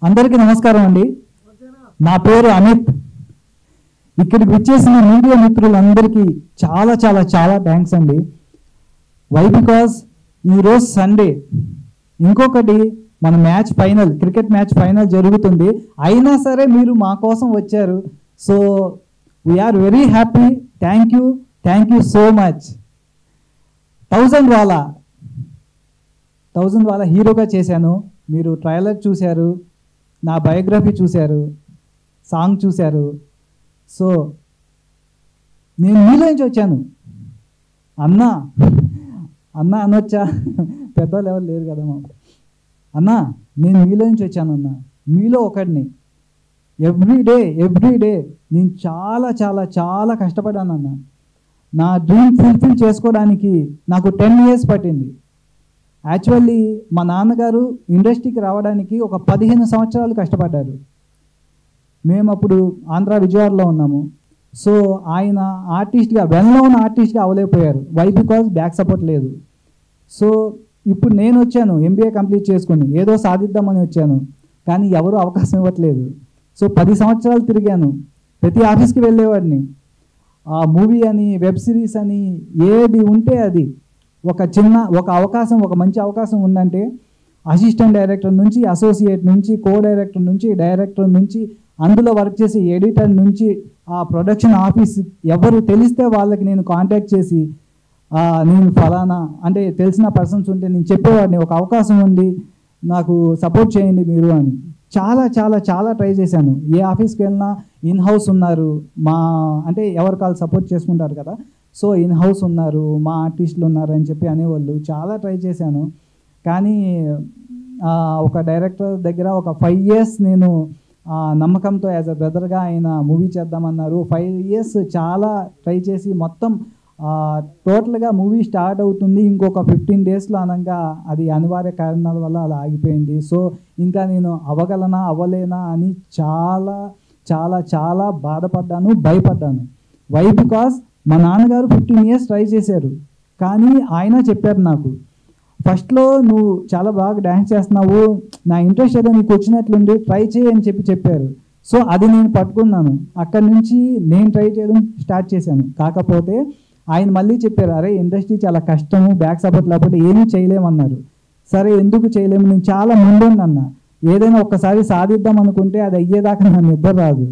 అందరికీ నమస్కారం అండి. నా పేరు అమిత్. ఇక్కడికి వచ్చేసిన మీడియా మిత్రులందరికీ చాలా చాలా చాలా థ్యాంక్స్ అండి. వై బికాజ్ ఈరోజు సండే, ఇంకొకటి మన match final, cricket match final జరుగుతుంది. అయినా సరే మీరు మా కోసం వచ్చారు. So we are very happy. Thank you so much. 1000 వాలా హీరోగా చేశాను. మీరు ట్రైలర్ చూశారు, నా బయోగ్రఫీ చూశారు, సాంగ్ చూశారు. సో నేను మీలో నుంచి వచ్చాను. అన్నా అనొచ్చా? పెద్దవాళ్ళు ఎవరు లేరు కదా మా అన్నా. నేను మీలో నుంచి వచ్చాను అన్న, మీలో ఒకడిని. ఎవ్రీ డే నేను చాలా చాలా చాలా కష్టపడ్డాను అన్న. నా డ్రీమ్ ఫుల్ఫిల్ చేసుకోవడానికి నాకు 10 years పట్టింది. యాక్చువల్లీ మా నాన్నగారు ఇండస్ట్రీకి రావడానికి ఒక 15 సంవత్సరాలు కష్టపడ్డారు. మేము అప్పుడు ఆంధ్ర విజయవాడలో ఉన్నాము. సో ఆయన ఆర్టిస్ట్గా, వెల్ నోన్ ఆర్టిస్ట్గా అవ్వలేకపోయారు. వై బికాజ్ బ్యాక్ సపోర్ట్ లేదు. సో ఇప్పుడు నేను వచ్చాను, MBA కంప్లీట్ చేసుకుని ఏదో సాధిద్దామని వచ్చాను, కానీ ఎవరు అవకాశం ఇవ్వట్లేదు. సో 10 సంవత్సరాలు తిరిగాను, ప్రతి ఆఫీస్కి వెళ్ళేవాడిని. ఆ మూవీ అని, వెబ్ సిరీస్ అని, ఏది ఉంటే అది, ఒక అవకాశం, ఒక మంచి అవకాశం ఉందంటే అసిస్టెంట్ డైరెక్టర్ నుంచి, అసోసియేట్ నుంచి, కో డైరెక్టర్ నుంచి, డైరెక్టర్ నుంచి, అందులో వర్క్ చేసే ఎడిటర్ నుంచి, ఆ ప్రొడక్షన్ ఆఫీస్ ఎవరు తెలిస్తే వాళ్ళకి నేను కాంటాక్ట్ చేసి నేను ఫలానా అంటే తెలిసిన పర్సన్స్ ఉంటే నేను చెప్పేవాడిని, ఒక అవకాశం ఉంది నాకు సపోర్ట్ చేయండి మీరు అని. చాలా చాలా చాలా ట్రై చేశాను. ఏ ఆఫీస్కి వెళ్ళినా ఇన్ హౌస్ ఉన్నారు, మా అంటే ఎవరు కాళ్ళు సపోర్ట్ చేసుకుంటారు కదా, సో ఇన్ హౌస్ ఉన్నారు, మా ఆర్టిస్టులు ఉన్నారు అని చెప్పి అనేవాళ్ళు. చాలా ట్రై చేశాను, కానీ ఒక డైరెక్టర్ దగ్గర ఒక 5 years నేను నమ్మకంతో యాజ్ అ బ్రదర్గా ఆయన మూవీ చేద్దామన్నారు. 5 years చాలా ట్రై చేసి మొత్తం టోటల్గా మూవీ స్టార్ట్ అవుతుంది ఇంకొక 15 daysలో అనగా అది అనివార్య కారణాల వల్ల అలా ఆగిపోయింది. సో ఇంకా నేను అవ్వలేనా అని చాలా చాలా చాలా బాధపడ్డాను, భయపడ్డాను. వై బికాజ్ మా నాన్నగారు 15 years ట్రై చేశారు, కానీ ఆయన చెప్పారు నాకు, ఫస్ట్లో నువ్వు చాలా బాగా డ్యాన్స్ చేస్తున్నావు, నా ఇంట్రెస్ట్ ఏదో నీకు వచ్చినట్లుండి ట్రై చేయి అని చెప్పారు. సో అది నేను పట్టుకున్నాను. అక్కడి నుంచి నేను ట్రై చేయడం స్టార్ట్ చేశాను. కాకపోతే ఆయన మళ్ళీ చెప్పారు, అరే ఇండస్ట్రీ చాలా కష్టము, బ్యాక్ సపోర్ట్ లేకపోతే ఏమీ చేయలేమన్నారు. సరే ఎందుకు చేయలేము, నేను చాలా ముందున్నా, ఏదైనా ఒక్కసారి సాధిద్దాం అనుకుంటే అది అయ్యేదాకా నా నిద్ర రాదు.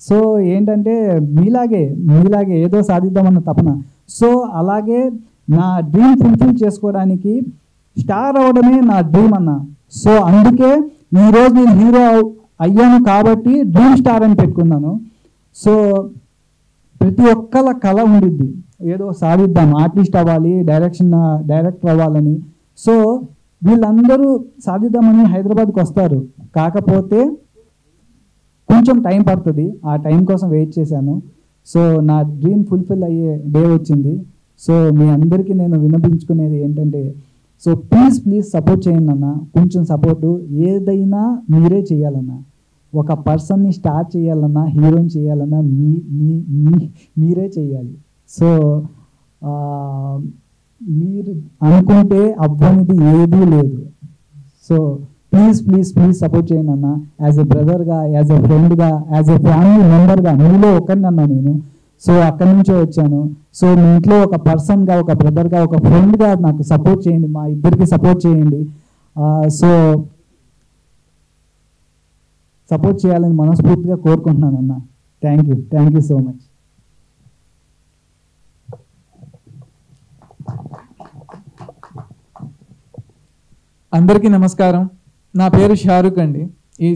సో ఏంటంటే మీలాగే ఏదో సాధిద్దామన్న తపన. సో అలాగే నా డ్రీమ్ ఫుల్ఫిల్ చేసుకోవడానికి స్టార్ అవ్వడమే నా డ్రీమ్ అన్న. సో అందుకే ఈరోజు నేను హీరో అయ్యాను కాబట్టి డ్రీమ్ స్టార్ అని పెట్టుకున్నాను. సో ప్రతి ఒక్కళ్ళ కళ ఉండిద్ది, ఏదో సాధిద్దాం, ఆర్టిస్ట్ అవ్వాలి, డైరెక్టర్ అవ్వాలని. సో వీళ్ళందరూ సాధిద్దామని హైదరాబాద్కి వస్తారు, కాకపోతే కొంచెం టైం పడుతుంది. ఆ టైం కోసం వెయిట్ చేశాను. సో నా డ్రీమ్ ఫుల్ఫిల్ అయ్యే డే వచ్చింది. సో మీ అందరికీ నేను విన్నపించుకునేది ఏంటంటే, సో ప్లీజ్ సపోర్ట్ చేయండి అన్న. కొంచెం సపోర్టు, ఏదైనా మీరే చేయాలన్నా, ఒక పర్సన్ని స్టార్ట్ చేయాలన్నా, హీరోని చేయాలన్నా మీరే చేయాలి. సో మీరు అనుకుంటే అవ్వనిది ఏదీ లేదు. సో ప్లీజ్ సపోర్ట్ చేయండి అన్న. యాజ్ ఎ బ్రదర్గా, యాజ్ ఎ ఫ్రెండ్గా, యాజ్ ఎ ఫ్యామిలీ మెంబర్గా మీలో ఒకరిని అన్నా నేను. సో అక్కడి నుంచే వచ్చాను. సో మీ ఇంట్లో ఒక పర్సన్గా, ఒక బ్రదర్గా, ఒక ఫ్రెండ్గా నాకు సపోర్ట్ చేయండి, మా ఇద్దరికి సపోర్ట్ చేయండి. సో సపోర్ట్ చేయాలని మనస్ఫూర్తిగా కోరుకుంటున్నాను అన్న. Thank you so much. అందరికీ నమస్కారం. నా పేరు షారుఖ్ అండి. ఈ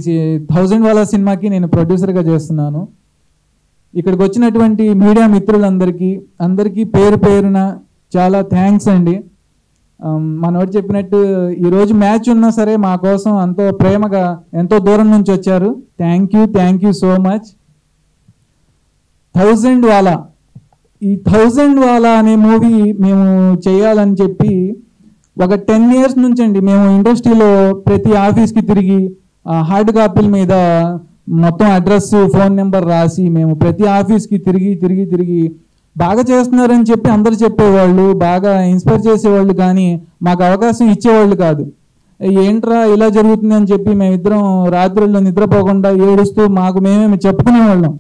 1000 వాలా సినిమాకి నేను ప్రొడ్యూసర్గా చేస్తున్నాను. ఇక్కడికి వచ్చినటువంటి మీడియా మిత్రులందరికీ పేరు పేరున చాలా థ్యాంక్స్ అండి. మనోడు చెప్పినట్టు ఈరోజు మ్యాచ్ ఉన్నా సరే మా కోసం ఎంతో ప్రేమగా, ఎంతో దూరం నుంచి వచ్చారు. Thank you so much. 1000 వాలా, ఈ 1000 వాలా అనే మూవీ మేము చేయాలని చెప్పి ఒక 10 years నుంచి అండి మేము ఇండస్ట్రీలో ప్రతి ఆఫీస్కి తిరిగి హార్డ్ కాపీల మీద మొత్తం అడ్రస్, ఫోన్ నెంబర్ రాసి మేము ప్రతి ఆఫీస్కి తిరిగి బాగా చేస్తున్నారని చెప్పి అందరు చెప్పేవాళ్ళు, బాగా ఇన్స్పైర్ చేసేవాళ్ళు, కానీ మాకు అవకాశం ఇచ్చేవాళ్ళు కాదు. ఏంట్రా ఇలా జరుగుతుంది అని చెప్పి మేమిద్దరం రాత్రుల్లో నిద్రపోకుండా ఏడుస్తూ మాకు మేమేమి చెప్పుకునేవాళ్ళం.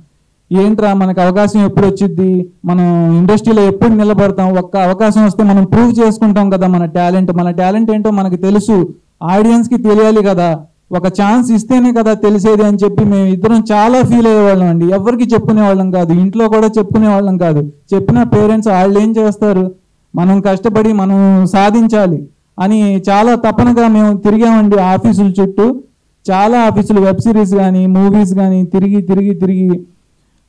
ఏంట్రా మనకు అవకాశం ఎప్పుడు వచ్చిద్ది, మనం ఇండస్ట్రీలో ఎప్పుడు నిలబడతాం, ఒక్క అవకాశం వస్తే మనం ప్రూవ్ చేసుకుంటాం కదా మన టాలెంట్ ఏంటో మనకు తెలుసు, ఆడియన్స్కి తెలియాలి కదా, ఒక ఛాన్స్ ఇస్తేనే కదా తెలిసేది అని చెప్పి మేము ఇద్దరం చాలా ఫీల్ అయ్యేవాళ్ళం అండి. ఎవరికి చెప్పుకునేవాళ్ళం కాదు, ఇంట్లో కూడా చెప్పుకునేవాళ్ళం కాదు. చెప్పిన పేరెంట్స్ వాళ్ళు ఏం చేస్తారు, మనం కష్టపడి మనం సాధించాలి అని చాలా తపనగా మేము తిరిగామండి ఆఫీసుల చుట్టూ. చాలా ఆఫీసులు, వెబ్ సిరీస్ కానీ మూవీస్ కానీ తిరిగి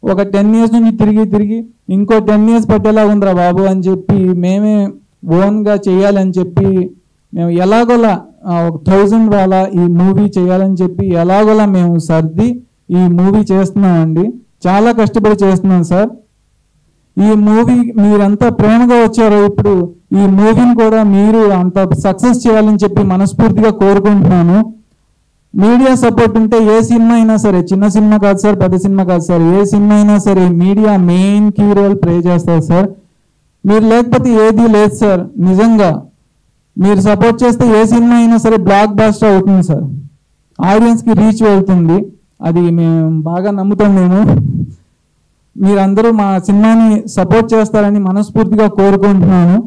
ఒక 10 years నుంచి తిరిగి ఇంకో 10 years పట్టేలా ఉందిరా బాబు అని చెప్పి మేమే ఓన్గా చేయాలని చెప్పి మేము ఎలాగోలా 1000 వాళ్ళ ఈ మూవీ చేయాలని చెప్పి ఎలాగోలా మేము సర్ది ఈ మూవీ చేస్తున్నామండి. చాలా కష్టపడి చేస్తున్నాం సార్. ఈ మూవీ మీరంతా ప్రేమగా వచ్చారో, ఇప్పుడు ఈ మూవీని కూడా మీరు అంత సక్సెస్ చేయాలని చెప్పి మనస్ఫూర్తిగా కోరుకుంటున్నాను. మీడియా సపోర్ట్ ఉంటే ఏ సినిమా అయినా సరే, చిన్న సినిమా కాదు సార్, పెద్ద సినిమా కాదు సార్, ఏ సినిమా అయినా సరే media main key role play చేస్తారు సార్. మీరు లేకపోతే ఏది లేదు సార్. నిజంగా మీరు సపోర్ట్ చేస్తే ఏ సినిమా అయినా సరే బ్లాక్ బాస్టర్ అవుతుంది సార్, ఆడియన్స్కి రీచ్ వెళ్తుంది. అది మేము బాగా నమ్ముతాం. మీరందరూ మా సినిమాని సపోర్ట్ చేస్తారని మనస్ఫూర్తిగా కోరుకుంటున్నాను.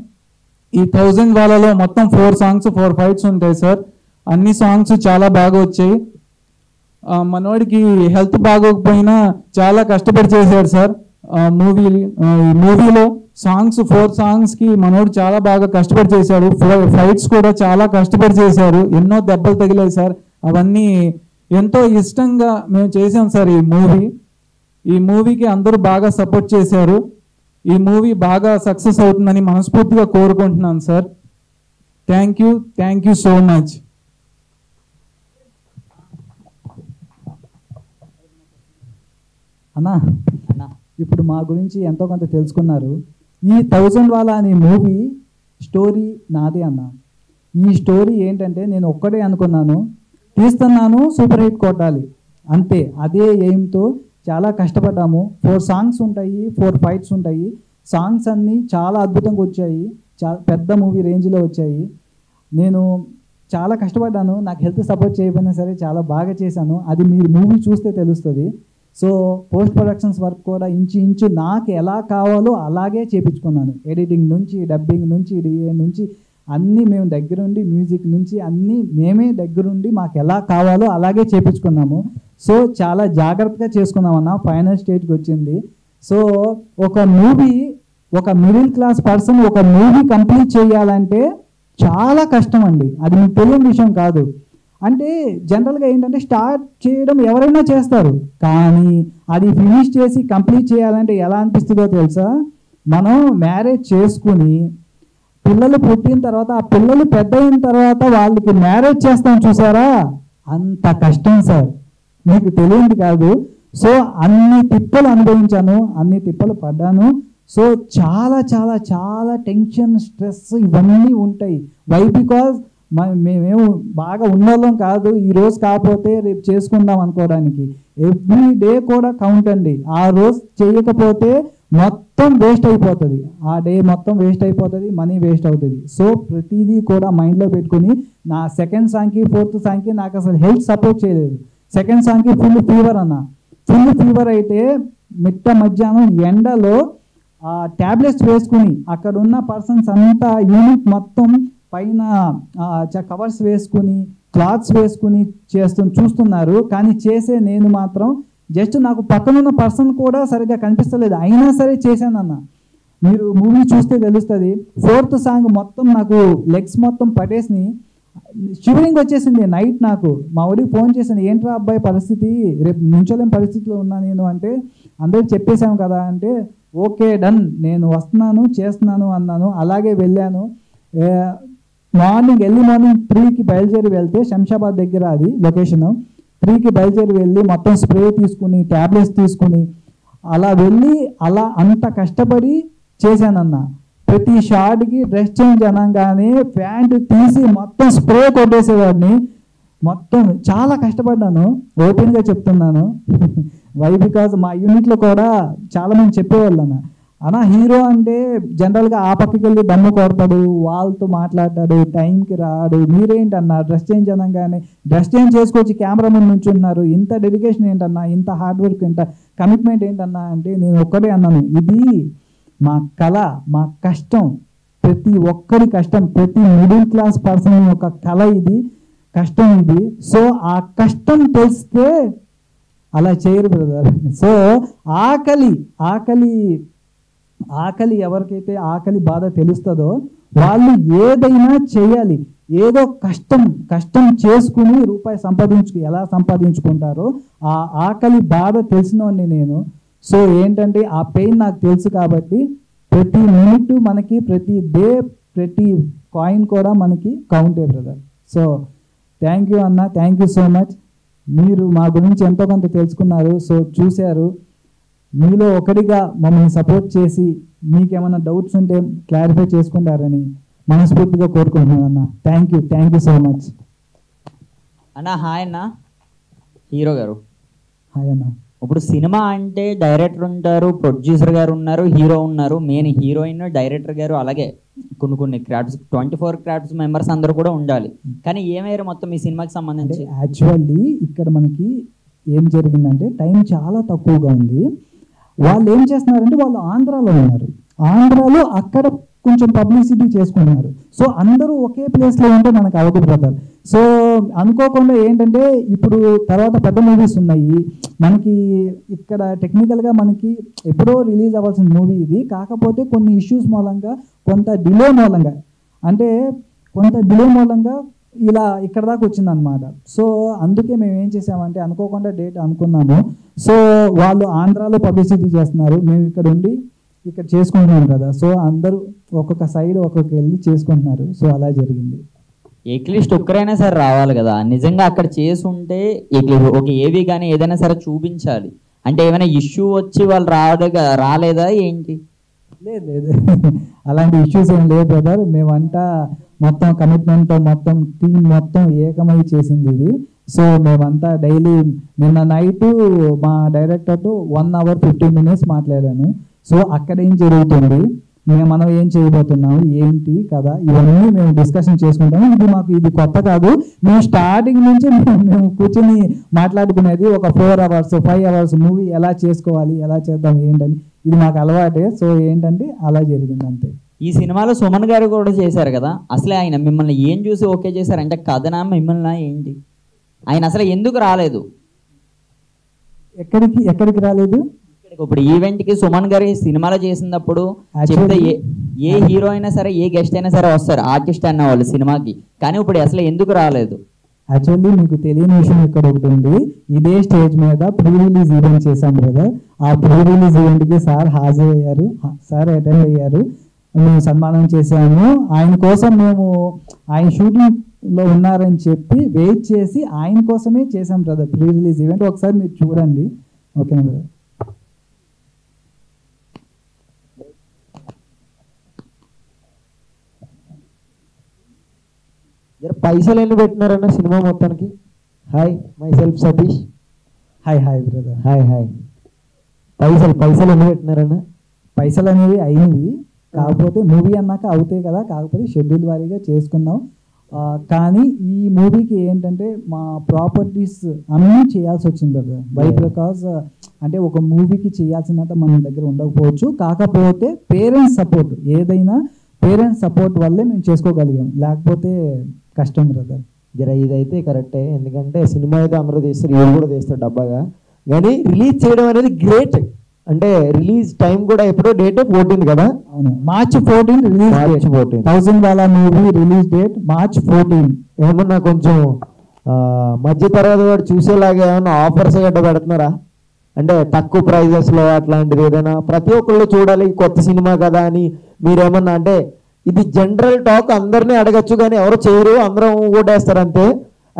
ఈ 1000 వాళ్ళలో మొత్తం 4 songs 4 fights ఉంటాయి సార్. అన్ని సాంగ్స్ చాలా బాగా వచ్చాయి. మనోడికి హెల్త్ బాగోకపోయినా చాలా కష్టపడి చేశాడు సార్. మూవీలో 4 సాంగ్స్కి మనోడు చాలా బాగా కష్టపడి చేశాడు. 4 fights కూడా చాలా కష్టపడి చేశారు. ఎన్నో దెబ్బలు తగిలాయి సార్. అవన్నీ ఎంతో ఇష్టంగా మేము చేసాం సార్. ఈ మూవీకి అందరూ బాగా సపోర్ట్ చేశారు. ఈ మూవీ బాగా సక్సెస్ అవుతుందని మనస్ఫూర్తిగా కోరుకుంటున్నాను sir. Thank you so much. అన్నా, ఇప్పుడు మా గురించి ఎంతో కొంత తెలుసుకున్నారు. ఈ 1000 వాళ్ళ అనే మూవీ స్టోరీ నాదే అన్న. ఈ స్టోరీ ఏంటంటే నేను ఒక్కడే అనుకున్నాను, తీస్తున్నాను, సూపర్ హిట్ కొట్టాలి అంతే. అదే ఎయిమ్తో చాలా కష్టపడ్డాము. 4 songs ఉంటాయి, 4 fights ఉంటాయి. సాంగ్స్ అన్నీ చాలా అద్భుతంగా వచ్చాయి, చాలా పెద్ద మూవీ రేంజ్లో వచ్చాయి. నేను చాలా కష్టపడ్డాను. నాకు హెల్త్ సపోర్ట్ చేయకపోయినా సరే చాలా బాగా చేశాను. అది మీరు మూవీ చూస్తే తెలుస్తుంది. సో పోస్ట్ ప్రొడక్షన్స్ వర్క్ కూడా ఇంచు నాకు ఎలా కావాలో అలాగే చేయించుకున్నాను. ఎడిటింగ్ నుంచి, డబ్బింగ్ నుంచి, డిఏ నుంచి అన్నీ మేము దగ్గరుండి, మ్యూజిక్ నుంచి అన్నీ మేమే దగ్గరుండి మాకు ఎలా కావాలో అలాగే చేయించుకున్నాము. సో చాలా జాగ్రత్తగా చేసుకున్నామన్న. ఫైనల్ స్టేజ్కి వచ్చింది. సో ఒక మిడిల్ క్లాస్ పర్సన్ ఒక మూవీ కంప్లీట్ చేయాలంటే చాలా కష్టం అండి. అది మీకు తెలియని విషయం కాదు. అంటే జనరల్గా ఏంటంటే స్టార్ట్ చేయడం ఎవరైనా చేస్తారు, కానీ అది ఫినిష్ చేసి కంప్లీట్ చేయాలంటే ఎలా అనిపిస్తుందో తెలుసా? మనం మ్యారేజ్ చేసుకుని పిల్లలు పుట్టిన తర్వాత, ఆ పిల్లలు పెద్ద అయిన తర్వాత వాళ్ళకి మ్యారేజ్ చేస్తాం చూసారా, అంత కష్టం సార్. మీకు తెలియంది కాదు. సో అన్ని తిప్పలు అనుభవించాను, అన్ని తిప్పలు పడ్డాను. సో చాలా చాలా చాలా టెన్షన్, స్ట్రెస్ ఇవన్నీ ఉంటాయి. వై? బికాజ్ మేమేమో బాగా ఉన్నోళ్ళం కాదు, ఈరోజు కాకపోతే రేపు చేసుకుందాం అనుకోవడానికి. ఎవ్రీ డే కూడా కౌంట్ అండి. ఆ రోజు చేయకపోతే మొత్తం వేస్ట్ అయిపోతుంది, ఆ డే మొత్తం వేస్ట్ అయిపోతుంది, మనీ వేస్ట్ అవుతుంది. సో ప్రతిదీ కూడా మైండ్లో పెట్టుకుని నా సెకండ్ సాంగ్కి, 4th సాంగ్కి నాకు అసలు హెల్త్ సపోర్ట్ చేయలేదు. సెకండ్ సాంగ్కి ఫుల్ ఫీవర్ అన్న. ఫుల్ ఫీవర్ అయితే మిట్ట మధ్యాహ్నం ఎండలో ట్యాబ్లెట్స్ వేసుకుని అక్కడ ఉన్న పర్సన్స్ అంతా యూనిట్ మొత్తం పైన కవర్స్ వేసుకుని, క్లాత్స్ వేసుకుని చూస్తున్నారు. కానీ చేసే నేను మాత్రం జస్ట్ నాకు పక్కనున్న పర్సన్ కూడా సరిగ్గా కనిపిస్తలేదు, అయినా సరే చేశానన్న. మీరు మూవీ చూస్తే తెలుస్తుంది. 4th సాంగ్ మొత్తం నాకు లెగ్స్ మొత్తం పట్టేసి షివరింగ్ వచ్చేసింది నైట్. నాకు మా ఊరికి ఫోన్ చేశాను, ఏంట్రా అబ్బాయి పరిస్థితి, రేపు నుంచోలేని పరిస్థితిలో ఉన్నా నేను అంటే, అందరికి చెప్పేశాను కదా అంటే, ఓకే డన్, నేను వస్తున్నాను, చేస్తున్నాను అన్నాను. అలాగే వెళ్ళాను. ఎర్లీ మార్నింగ్ 3కి బయలుదేరి వెళ్తే, శంషాబాద్ దగ్గర అది లొకేషను. 3కి బయలుదేరి వెళ్ళి మొత్తం స్ప్రే తీసుకుని, ట్యాబ్లెట్స్ తీసుకుని అలా వెళ్ళి అలా అంత కష్టపడి చేశానన్న. ప్రతి షార్ట్కి డ్రెస్ చేంజ్ అనగానే ప్యాంటు తీసి మొత్తం స్ప్రే కొట్టేసేవాడిని. మొత్తం చాలా కష్టపడ్డాను, ఓపెన్గా చెప్తున్నాను. వై? బికాజ్ మా యూనిట్లో కూడా చాలామంది చెప్పేవాళ్ళు అన్న, అన్న హీరో అంటే జనరల్గా ఆ పక్కకి వెళ్ళి దమ్ము కొడతాడు, వాళ్ళతో మాట్లాడతాడు, టైంకి రాడు. మీరేంటన్నా డ్రెస్ చేంజ్ అనగానే డ్రెస్ చేంజ్ చేసుకొచ్చి కెమెరా ముందు నుంచున్నారు. ఇంత డెడికేషన్ ఏంటన్నా, ఇంత హార్డ్ వర్క్, ఇంత కమిట్మెంట్ ఏంటన్నా అంటే నేను ఒక్కడే అన్నాను, ఇది మా కళ, మా కష్టం, ప్రతి ఒక్కరి కష్టం, ప్రతి మిడిల్ క్లాస్ పర్సన్ యొక్క కళ ఇది, కష్టం ఇది. సో ఆ కష్టం తెలిస్తే అలా చేయరు బ్రదర్. సో ఆకలి ఎవరికైతే ఆకలి బాధ తెలుస్తుందో వాళ్ళు ఏదైనా చేయాలి. ఏదో కష్టం చేసుకుని రూపాయి ఎలా సంపాదించుకుంటారో ఆ ఆకలి బాధ తెలిసినోడిని నేను. సో ఏంటంటే ఆ పెయిన్ నాకు తెలుసు కాబట్టి ప్రతి మినిట్ మనకి, ప్రతి డే, ప్రతి కాయిన్ కూడా మనకి కౌంటే బ్రదర్. సో థ్యాంక్ యూ అన్న, థ్యాంక్ యూ సో మచ్. మీరు మా గురించి ఎంతో కొంత తెలుసుకున్నారు, సో చూశారు. మీలో ఒకటిగా మమ్మల్ని సపోర్ట్ చేసి మీకేమైనా డౌట్స్ ఉంటే క్లారిఫై చేసుకుంటారని మనస్ఫూర్తిగా కోరుకుంటున్నాను అన్న. థ్యాంక్ యూ సో మచ్ అన్న. హాయ్ అన్న. హీరో గారు హాయ్ అన్న. ఇప్పుడు సినిమా అంటే డైరెక్టర్ ఉంటారు, ప్రొడ్యూసర్ గారు ఉన్నారు, హీరో ఉన్నారు, మెయిన్ హీరోయిన్, డైరెక్టర్ గారు, అలాగే కొన్ని క్రాఫ్ట్స్ 24 క్రాఫ్ట్స్ మెంబర్స్ అందరూ కూడా ఉండాలి. కానీ ఏమయ్యారు మొత్తం ఈ సినిమాకి సంబంధించి? యాక్చువల్లీ ఇక్కడ మనకి ఏం జరిగిందంటే టైం చాలా తక్కువగా ఉంది. వాళ్ళు ఏం చేస్తున్నారంటే వాళ్ళు ఆంధ్రాలో ఉన్నారు, ఆంధ్రాలో అక్కడ కొంచెం పబ్లిసిటీ చేసుకుంటున్నారు. సో అందరూ ఒకే ప్లేస్లో ఉంటే మనకు అవ్వదు బ్రదర్. సో అనుకోకుండా ఏంటంటే ఇప్పుడు తర్వాత పెద్ద మూవీస్ ఉన్నాయి మనకి ఇక్కడ. టెక్నికల్గా మనకి ఎప్పుడో రిలీజ్ అవ్వాల్సిన మూవీ ఇది, కాకపోతే కొన్ని ఇష్యూస్ మూలంగా, కొంత డిలే మూలంగా ఇలా ఇక్కడ దాకా వచ్చిందనమాట. సో అందుకే మేము ఏం చేసామంటే అనుకోకుండా డేట్ అనుకున్నాము. సో వాళ్ళు ఆంధ్రాలో పబ్లిసిటీ చేస్తున్నారు, మేము ఇక్కడ ఉండి ఇక్కడ చేసుకుంటున్నాం కదా. సో అందరూ ఒక్కొక్క సైడ్ వెళ్ళి చేసుకుంటున్నారు. సో అలా జరిగింది. ఎట్లీస్ట్ ఒక్కరైనా సరే రావాలి కదా. నిజంగా అక్కడ చేసి ఉంటే ఒక ఏవి కానీ ఏదైనా సరే చూపించాలి. అంటే ఏమైనా ఇష్యూ వచ్చి వాళ్ళు రాలేదా ఏంటి? లేదు అలాంటి ఇష్యూస్ ఏం లేదు బ్రదర్. మేమంతా మొత్తం కమిట్మెంట్తో మొత్తం టీం మొత్తం ఏకమై చేసింది ఇది. సో మేమంతా డైలీ నిన్న నైట్ మా డైరెక్టర్తో 1 hour 15 minutes మాట్లాడాను. సో అక్కడ ఏం జరుగుతుంది, మనం ఏం చేయబోతున్నాము, ఏంటి కదా, ఇవన్నీ మేము డిస్కషన్ చేసుకుంటాము. ఇది కొత్త కాదు, మేము స్టార్టింగ్ నుంచి మేము కూర్చొని మాట్లాడుకునేది. ఒక 4 hours 5 hours మూవీ ఎలా చేసుకోవాలి, ఎలా చేద్దాం ఏంటని, ఇది మాకు అలవాటే. సో ఏంటంటే అలా జరిగింది అంతే. ఈ సినిమాలో సుమన్ గారు కూడా చేశారు కదా, అసలే ఆయన మిమ్మల్ని ఏం చూసి ఓకే చేశారంటే కథనా మిమ్మల్ని ఏంటి? ఆయన అసలు ఎందుకు రాలేదు? ఎక్కడికి రాలేదు? ఇప్పుడు ఈవెంట్కి సుమన్ గారు సినిమాలో చేసినప్పుడు చెప్తే ఏ హీరో అయినా సరే, ఏ గెస్ట్ అయినా సరే వస్తారు, ఆర్టిస్ట్ అన్న వాళ్ళు సినిమాకి. కానీ ఇప్పుడు అసలు ఎందుకు రాలేదు? యాక్చువల్లీ మీకు తెలియని విషయం ఇక్కడ ఒకటి ఉంది. ఇదే స్టేజ్ మీద ప్రీ రిలీజ్ ఈవెంట్ చేశాం కదా, ఆ ప్రీ రిలీజ్ ఈవెంట్కి సార్ హాజరయ్యారు, సార్ అటెండ్ అయ్యారు, మేము సన్మానం చేశాము. ఆయన కోసం మేము ఆయన షూటింగ్లో ఉన్నారని చెప్పి వెయిట్ చేసి ఆయన కోసమే చేశాం బ్రదర్ ప్రీ రిలీజ్ ఈవెంట్. ఒకసారి మీరు చూడండి, ఓకేనా బ్రదర్? పైసలు ఎన్ని పెట్టినారన్న సినిమా మొత్తానికి? Hi, my self Satish. Hi brother. Hi. పైసలు ఎన్ని పెట్టినారన్న? పైసలు అనేవి అయినవి, కాకపోతే మూవీ అన్నాక అవుతాయి కదా, కాకపోతే షెడ్యూల్ వారీగా చేసుకున్నాం. కానీ ఈ మూవీకి ఏంటంటే మా ప్రాపర్టీస్ అన్నీ చేయాల్సి వచ్చింది బ్రదర్. బై బికాజ్ అంటే ఒక మూవీకి చేయాల్సినంత మన దగ్గర ఉండకపోవచ్చు, కాకపోతే పేరెంట్స్ సపోర్ట్, ఏదైనా పేరెంట్స్ సపోర్ట్ వల్లే మేము చేసుకోగలిగాం, లేకపోతే కష్టం బ్రదర్. ఇదైతే కరెక్టే, ఎందుకంటే సినిమా అయితే అందరూ తీస్తారు, ఇవి కూడా తీస్తారు డబ్బాగా. కానీ రిలీజ్ చేయడం అనేది గ్రేట్. అంటే రిలీజ్ టైం కూడా ఎప్పుడో డేట్ 14 కదా? అవును, March 14 రిలీజ్. March 14 1000 వాలా మూవీ రిలీజ్ డేట్ March 14. ఏమన్నా కొంచెం మధ్య తరగతి వాడు చూసేలాగా ఏమన్నా ఆఫర్స్ గడ్డ పెడుతున్నారా? అంటే తక్కువ ప్రైజెస్లో అట్లాంటిది ఏదైనా? ప్రతి ఒక్కళ్ళు చూడాలి, కొత్త సినిమా కదా అని మీరేమన్నా, అంటే ఇది జనరల్ టాక్, అందరినీ అడగచ్చు కానీ ఎవరు చేయరు, అందరం ఓటేస్తారంతే.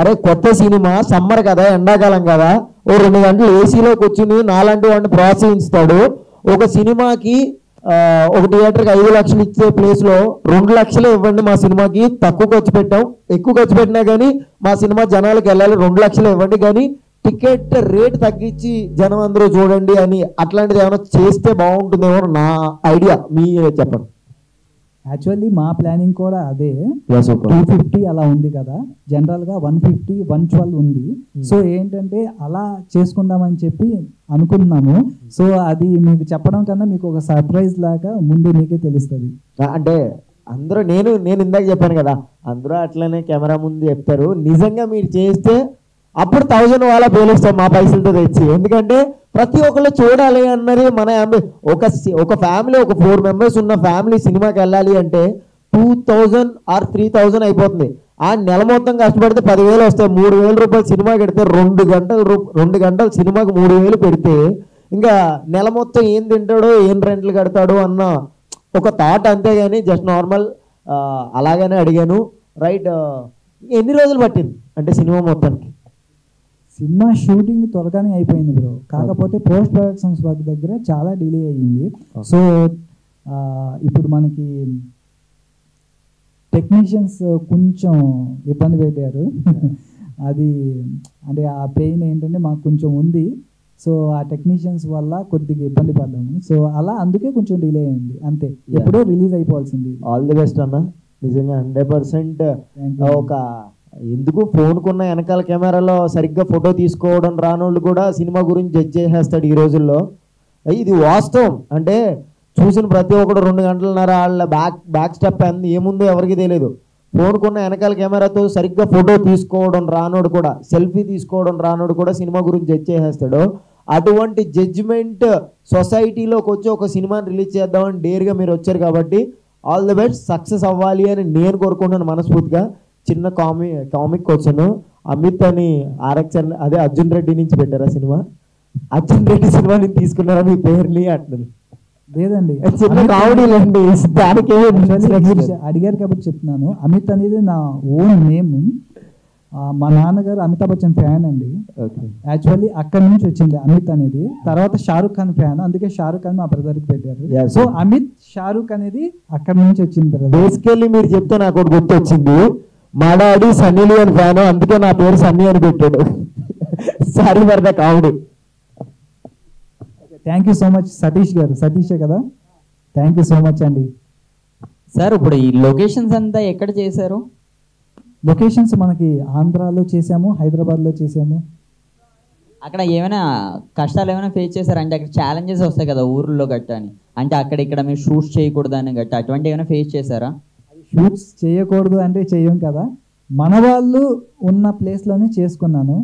అరే కొత్త సినిమా, సమ్మర్ కదా, ఎండాకాలం కదా, ఓ 2 గంటలు ఏసీలో కూర్చుని నాలాంటి వాడిని ప్రోత్సహిస్తాడు. ఒక సినిమాకి ఒక థియేటర్కి 5 లక్షలు ఇచ్చే ప్లేస్లో 2 లక్షలు ఇవ్వండి మా సినిమాకి, తక్కువ ఖర్చు పెట్టాం, ఎక్కువ ఖర్చు పెట్టినా కానీ మా సినిమా జనాలకు వెళ్ళాలి, 2 లక్షలు ఇవ్వండి, కానీ టికెట్ రేట్ తగ్గించి జనం అందరూ చూడండి అని అట్లాంటిది ఏమైనా చేస్తే బాగుంటుందేమో నా ఐడియా, మీ చెప్పండి. యాక్చువల్లీ మా ప్లానింగ్ కూడా అదే. Yes, okay. 250 అలా ఉంది కదా, జనరల్గా 150 112 ఉంది. సో ఏంటంటే అలా చేసుకుందామని చెప్పి అనుకుంటున్నాము. సో అది మీకు చెప్పడం కన్నా మీకు ఒక సర్ప్రైజ్ లాగా ముందే మీకే తెలుస్తుంది. అంటే అందరూ నేను ఇందాక చెప్పాను కదా, అందరూ అట్లనే కెమెరా ముందు చెప్తారు. నిజంగా మీరు చేస్తే అప్పుడు 1000 వాళ్ళ పేలుస్తాం మా పైసలతో తెచ్చి. ఎందుకంటే ప్రతి ఒక్కళ్ళు చూడాలి అన్నది మన ఒక ఫ్యామిలీ, ఒక 4 మెంబర్స్ ఉన్న ఫ్యామిలీ సినిమాకి వెళ్ళాలి అంటే 2000 ఆర్ 3000 అయిపోతుంది. ఆ నెల మొత్తం కష్టపడితే 10,000 వస్తాయి. 3,000 రూపాయలు సినిమాకి పెడితే 2 గంటలు సినిమాకి 3,000 పెడితే ఇంకా నెల మొత్తం ఏం తింటాడో ఏం రెంట్లు కడతాడో అన్న ఒక థాట్. అంతేగాని జస్ట్ నార్మల్ అలాగనే అడిగాను. రైట్, ఎన్ని రోజులు పట్టింది అంటే సినిమా మొత్తానికి? సినిమా షూటింగ్ త్వరగానే అయిపోయింది బ్రో, కాకపోతే పోస్ట్ ప్రొడక్షన్స్ వర్క్ దగ్గర చాలా డిలే అయ్యింది. సో ఇప్పుడు మనకి టెక్నీషియన్స్ కొంచెం ఇబ్బంది పెట్టారు. అది అంటే ఆ పెయిన్ ఏంటంటే మాకు కొంచెం ఉంది. సో ఆ టెక్నీషియన్స్ వల్ల కొద్దిగా ఇబ్బంది పడ్డాము. సో అలా అందుకే కొంచెం డిలే అయింది అంతే. ఎప్పుడో రిలీజ్ అయిపోవాల్సింది. ఆల్ ది బెస్ట్ అన్న. నిజంగా 100% ఒక ఎందుకు ఫోన్కున్న వెనకాల కెమెరాలో సరిగ్గా ఫోటో తీసుకోవడం రానోళ్ళు కూడా సినిమా గురించి జడ్జ్ చేసేస్తాడు ఈ రోజుల్లో. ఇది వాస్తవం. అంటే చూసిన ప్రతి ఒక్కడు 2 గంటలన్నర వాళ్ళ బ్యాక్ స్టెప్ ఏముందో ఎవరికి తెలియదు. ఫోన్కున్న వెనకాల కెమెరాతో సరిగ్గా ఫోటో తీసుకోవడం రానోడు కూడా, సెల్ఫీ తీసుకోవడం రానోడు కూడా సినిమా గురించి జడ్జ్ చేసేస్తాడు. అటువంటి జడ్జిమెంట్ సొసైటీలోకి వచ్చి ఒక సినిమాని రిలీజ్ చేద్దామని డేర్గా మీరు వచ్చారు కాబట్టి ఆల్ ది బెస్ట్, సక్సెస్ అవ్వాలి అని నేను కోరుకుంటున్నాను మనస్ఫూర్తిగా. చిన్న కామిక్ క్వశ్చన్, అమిత్ అని RX అదే అర్జున్ రెడ్డి నుంచి పెట్టారా సినిమా? అర్జున్ రెడ్డి సినిమా నుంచి తీసుకున్నారా మీ పేరుని? అట్లా లేదండి, చిన్న కామెడీలండి. దానికి అడిగారు కాబట్టి చెప్తున్నాను. అమిత్ అనేది నా ఓన్ నేమ్. మా నాన్నగారు అమితాబ్ బచ్చన్ ఫ్యాన్ అండి. యాక్చువల్లీ అక్కడి నుంచి వచ్చింది అమిత్ అనేది. తర్వాత షారుఖ్ ఖాన్ ఫ్యాన్, అందుకే షారుఖ్ ఖాన్ మా బ్రదర్కి పెట్టారు. సో అమిత్ షారుఖ్ అనేది అక్కడి నుంచి వచ్చింది. బేసికల్లీ మీరు చెప్తే నాకు ఒకటి గుర్తొచ్చింది, మా డాడీ సన్నీ లియోన్ ఫ్యాన్, అందుకే నా పేరు సన్నీ అని పెట్టాడు. Sorry for the comedy. Thank you so much Satish గారు. సతీషే కదా, థ్యాంక్ యూ సో మచ్ అండి. సార్ ఇప్పుడు ఈ లొకేషన్స్ అంతా ఎక్కడ చేశారు? లొకేషన్స్ మనకి ఆంధ్రాలో చేసాము, హైదరాబాద్లో చేసాము. అక్కడ ఏమైనా కష్టాలు ఏమైనా ఫేస్ చేశారు అంటే అక్కడ ఛాలెంజెస్ వస్తాయి కదా ఊర్లో గట్ట అని, అంటే అక్కడ ఇక్కడ మీరు షూట్స్ చేయకూడదు అని గట్ట అటువంటి ఏమైనా ఫేస్ చేశారా? షూట్స్ చేయకూడదు అంటే చెయ్యం కదా, మన వాళ్ళు ఉన్న ప్లేస్లోనే చేసుకున్నాను.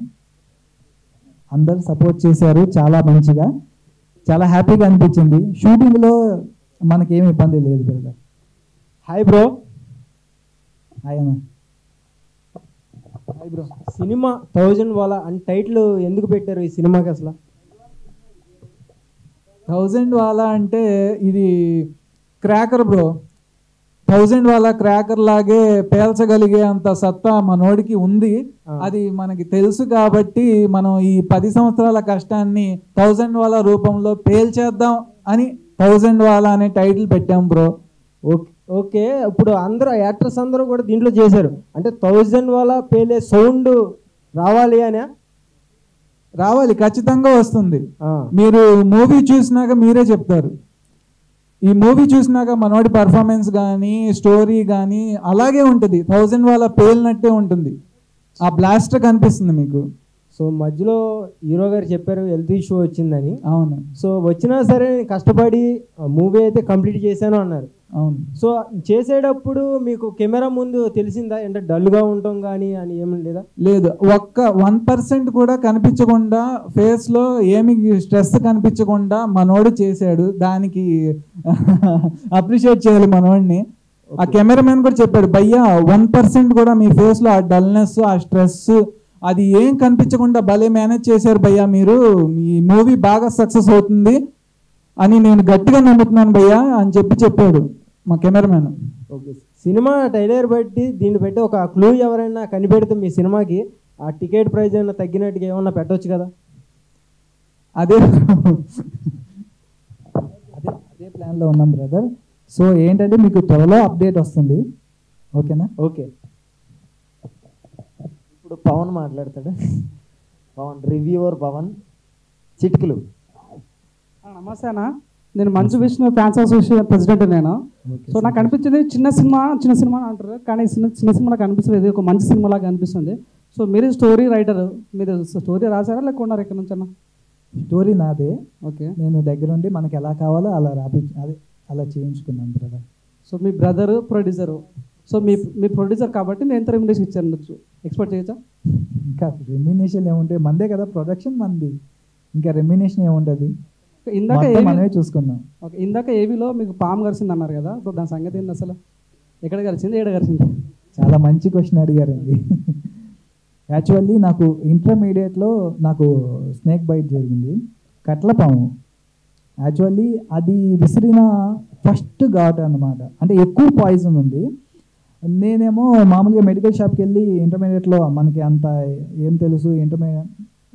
అందరు సపోర్ట్ చేశారు చాలా మంచిగా, చాలా హ్యాపీగా అనిపించింది. షూటింగ్లో మనకేమి ఇబ్బంది లేదు బ్రదర్. Hi bro. హాయ్ అన్న. Hi bro. సినిమా 1000 వాళ్ళ అని టైటిల్ ఎందుకు పెట్టారు ఈ సినిమాకి అసలు? 1000 వాళ్ళ అంటే ఇది క్రాకర్ బ్రో. 1000 వాళ్ళ క్రాకర్ లాగే పేల్చగలిగే అంత సత్తా మనోడికి ఉంది. అది మనకి తెలుసు కాబట్టి మనం ఈ 10 సంవత్సరాల కష్టాన్ని 1000 వాళ్ళ రూపంలో పేల్చేద్దాం అని 1000 వాళ్ళ అనే టైటిల్ పెట్టాం బ్రో. ఓకే, ఇప్పుడు అందరూ యాక్టర్స్ అందరూ కూడా దీంట్లో చేశారు అంటే 1000 వాళ్ళ పేలే సౌండ్ రావాలి అని? రావాలి, ఖచ్చితంగా వస్తుంది. మీరు మూవీ చూసినాక మీరే చెప్తారు. ఈ మూవీ చూసినాక మనోడి పర్ఫార్మెన్స్ కానీ స్టోరీ కానీ అలాగే ఉంటుంది. 1000 వాళ్ళ పేలినట్టే ఉంటుంది. ఆ బ్లాస్ట్ కనిపిస్తుంది మీకు. సో మధ్యలో హీరో గారు చెప్పారు హెల్త్ ఇష్యూ వచ్చిందని. అవును. సో వచ్చినా సరే కష్టపడి మూవీ అయితే కంప్లీట్ చేశాను అన్నారు. అవును. సో చేసేటప్పుడు మీకు కెమెరా ముందు తెలిసిందా అంటే డల్గా ఉంటాం కానీ అని ఏమి లేదా? లేదు, ఒక్క 1% కూడా కనిపించకుండా ఫేస్లో ఏమి స్ట్రెస్ కనిపించకుండా మనోడు చేశాడు. దానికి అప్రిషియేట్ చేయాలి మనోడిని. ఆ కెమెరామెన్ కూడా చెప్పాడు, భయ్యా 1% కూడా మీ ఫేస్లో ఆ డల్నెస్ ఆ స్ట్రెస్ అది ఏం కనిపించకుండా భలే మేనేజ్ చేశారు భయ్యా మీరు, ఈ మూవీ బాగా సక్సెస్ అవుతుంది అని నేను గట్టిగా నమ్ముతున్నాను భయ్యా అని చెప్పాడు మా కెమెరామెన్. ఓకే, సినిమా ట్రైలర్ బట్టి దీన్ని బట్టి ఒక క్లూ ఎవరైనా కనిపెడితే మీ సినిమాకి ఆ టికెట్ ప్రైస్ ఏమైనా తగ్గినట్టుగా ఏమన్నా పెట్టవచ్చు కదా? అదే ప్లాన్లో ఉన్నాం బ్రదర్. సో ఏంటంటే మీకు త్వరలో అప్డేట్ వస్తుంది. ఓకేనా? ఓకే. ఇప్పుడు పవన్ మాట్లాడతాడు. పవన్ రివ్యూవర్ పవన్ చిటికలు. నమస్తే అన్న, నేను Manchu Vishnu fans association president నేను. సో నాకు అనిపించింది చిన్న సినిమా అంటారు, కానీ చిన్న సినిమా నాకు అనిపిస్తుంది, ఇది ఒక మంచి సినిమా లాగా అనిపిస్తుంది. సో మీరు స్టోరీ రైటర్, మీరు స్టోరీ రాసారా లేకున్నారు ఎక్కడి నుంచి అన్న? స్టోరీ నాదే. ఓకే, నేను దగ్గరుండి మనకి ఎలా కావాలో అలా అదే అలా చేయించుకున్నాను బ్రదర్. సో మీ బ్రదరు ప్రొడ్యూసరు, సో మీ ప్రొడ్యూసర్ కాబట్టి మీరు ఎంత రెమ్యునరేషన్ ఇచ్చారు ఎక్స్పెక్ట్ చేయొచ్చా? ఇంకా రెమ్యునేషన్ ఏముంటాయి, మందే కదా ప్రొడక్షన్ మంది, ఇంకా రెమ్యునేషన్ ఏముంటుంది, ఇందాక మనమే చూసుకుందాం. ఓకే, ఇందాక ఏవీలో మీకు పాము గరిచింది అన్నారు కదా, సో దాని సంగతి ఏంటి అసలు? ఎక్కడ గరిచింది, ఏడ గరిచింది? చాలా మంచి క్వశ్చన్ అడిగారండి. యాక్చువల్లీ నాకు ఇంటర్మీడియట్లో నాకు స్నేక్ బైట్ జరిగింది, కట్లపాము. యాక్చువల్లీ అది విసిరిన ఫస్ట్ ఘాట్ అన్నమాట, అంటే ఎక్కువ పాయిజన్ ఉంది. నేనేమో మామూలుగా మెడికల్ షాప్కి వెళ్ళి ఇంటర్మీడియట్లో మనకి అంత ఏం తెలుసు,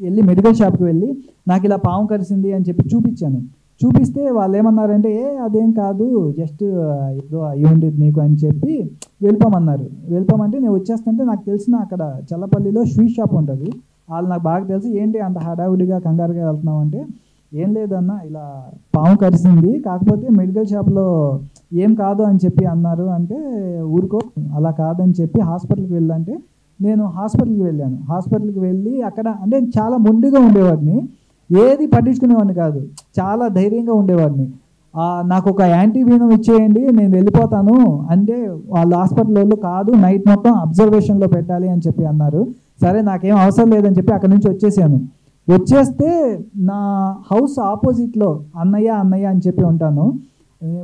వెళ్ళి మెడికల్ షాప్కి వెళ్ళి నాకు ఇలా పాము కరిసింది అని చెప్పి చూపించాను. చూపిస్తే వాళ్ళు ఏమన్నారంటే అదేం కాదు, జస్ట్ ఏదో అయ్యి ఉండేది నీకు అని చెప్పి వెళ్ళిపోమన్నారు. వెళ్ళిపోమంటే నేను వచ్చేస్తుంటే నాకు తెలిసిన అక్కడ చల్లపల్లిలో స్వీట్ షాప్ ఉంటుంది, వాళ్ళు నాకు బాగా తెలుసు. ఏంటి అంత హడావుడిగా కంగారుగా వెళ్తున్నావు అంటే, ఏం లేదన్న ఇలా పాము కరిసింది, కాకపోతే మెడికల్ షాప్లో ఏం కాదు అని చెప్పి అన్నారు. అంటే ఊరుకో అలా కాదని చెప్పి హాస్పిటల్కి వెళ్ళంటే నేను హాస్పిటల్కి వెళ్ళాను. హాస్పిటల్కి వెళ్ళి అక్కడ అంటే చాలా మొండిగా ఉండేవాడిని, ఏది పట్టించుకునేవాడిని కాదు, చాలా ధైర్యంగా ఉండేవాడిని. నాకు ఒక యాంటీవీనం ఇచ్చేయండి నేను వెళ్ళిపోతాను అంటే వాళ్ళు హాస్పిటల్ వాళ్ళు కాదు, నైట్ మొత్తం అబ్జర్వేషన్లో పెట్టాలి అని చెప్పి అన్నారు. సరే నాకేం అవసరం లేదని చెప్పి అక్కడి నుంచి వచ్చేసాను. వచ్చేస్తే నా హౌస్ ఆపోజిట్లో అన్నయ్య అని చెప్పి ఉంటాను,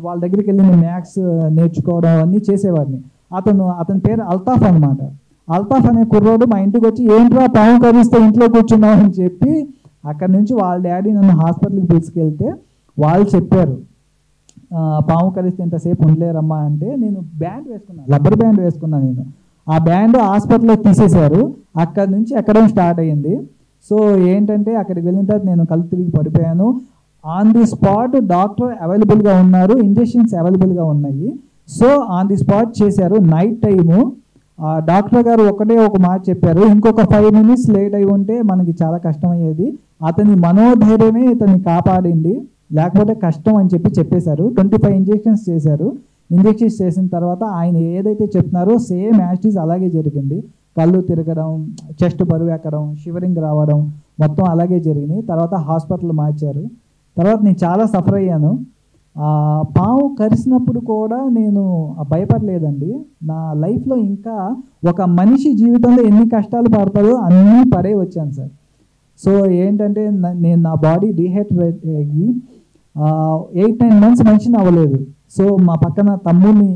వాళ్ళ దగ్గరికి వెళ్ళి నేను మ్యాథ్స్ నేర్చుకోవడం అన్నీ చేసేవాడిని. అతని పేరు అల్తాఫ్ అనమాట. అల్తాఫ్ అనే కుర్రోడు మా ఇంటికి వచ్చి ఏంట్రా పాము కరిస్తే ఇంట్లో కూర్చున్నావు అని చెప్పి అక్కడి నుంచి వాళ్ళ డాడీ నన్ను హాస్పిటల్కి తీసుకెళ్తే వాళ్ళు చెప్పారు పాము కరిస్తే ఇంతసేపు ఉండలేరమ్మా అంటే. నేను బ్యాండ్ వేసుకున్నాను, రబ్బర్ బ్యాండ్ వేసుకున్నాను నేను. ఆ బ్యాండ్ హాస్పిటల్లో తీసేశారు. అక్కడి నుంచి ఎక్కడం స్టార్ట్ అయ్యింది. సో ఏంటంటే అక్కడికి వెళ్ళిన తర్వాత నేను కళ్ళు తిరిగి పడిపోయాను. ఆన్ ది స్పాట్ డాక్టర్ అవైలబుల్గా ఉన్నారు, ఇంజెక్షన్స్ అవైలబుల్గా ఉన్నాయి. సో ఆన్ ది స్పాట్ చేశారు. నైట్ టైము డాక్టర్ గారు ఒకటే ఒక మాట చెప్పారు, ఇంకొక 5 minutes లేట్ అయి ఉంటే మనకి చాలా కష్టమయ్యేది, అతని మనోధైర్యమే ఇతన్ని కాపాడింది, లేకపోతే కష్టం అని చెప్పేశారు. 25 ఇంజెక్షన్స్ చేశారు. ఇంజెక్షన్స్ చేసిన తర్వాత ఆయన ఏదైతే చెప్తున్నారో సేమ్ యాస్టీస్ అలాగే జరిగింది. కళ్ళు తిరగడం, చెస్ట్ బరువు ఎక్కడం, షివరింగ్ రావడం మొత్తం అలాగే జరిగినాయి. తర్వాత హాస్పిటల్ మార్చారు. తర్వాత నేను చాలా సఫర్ అయ్యాను. పాము కరిసినప్పుడు కూడా నేను భయపడలేదండి. నా లైఫ్లో ఇంకా ఒక మనిషి జీవితంలో ఎన్ని కష్టాలు పడతారో అన్నీ పడే వచ్చాను సార్. సో ఏంటంటే నేను నా బాడీ డిహైడ్రేట్ అయ్యి 8-9 months మనిషిని అవ్వలేదు. సో మా పక్కన తమ్ముడిని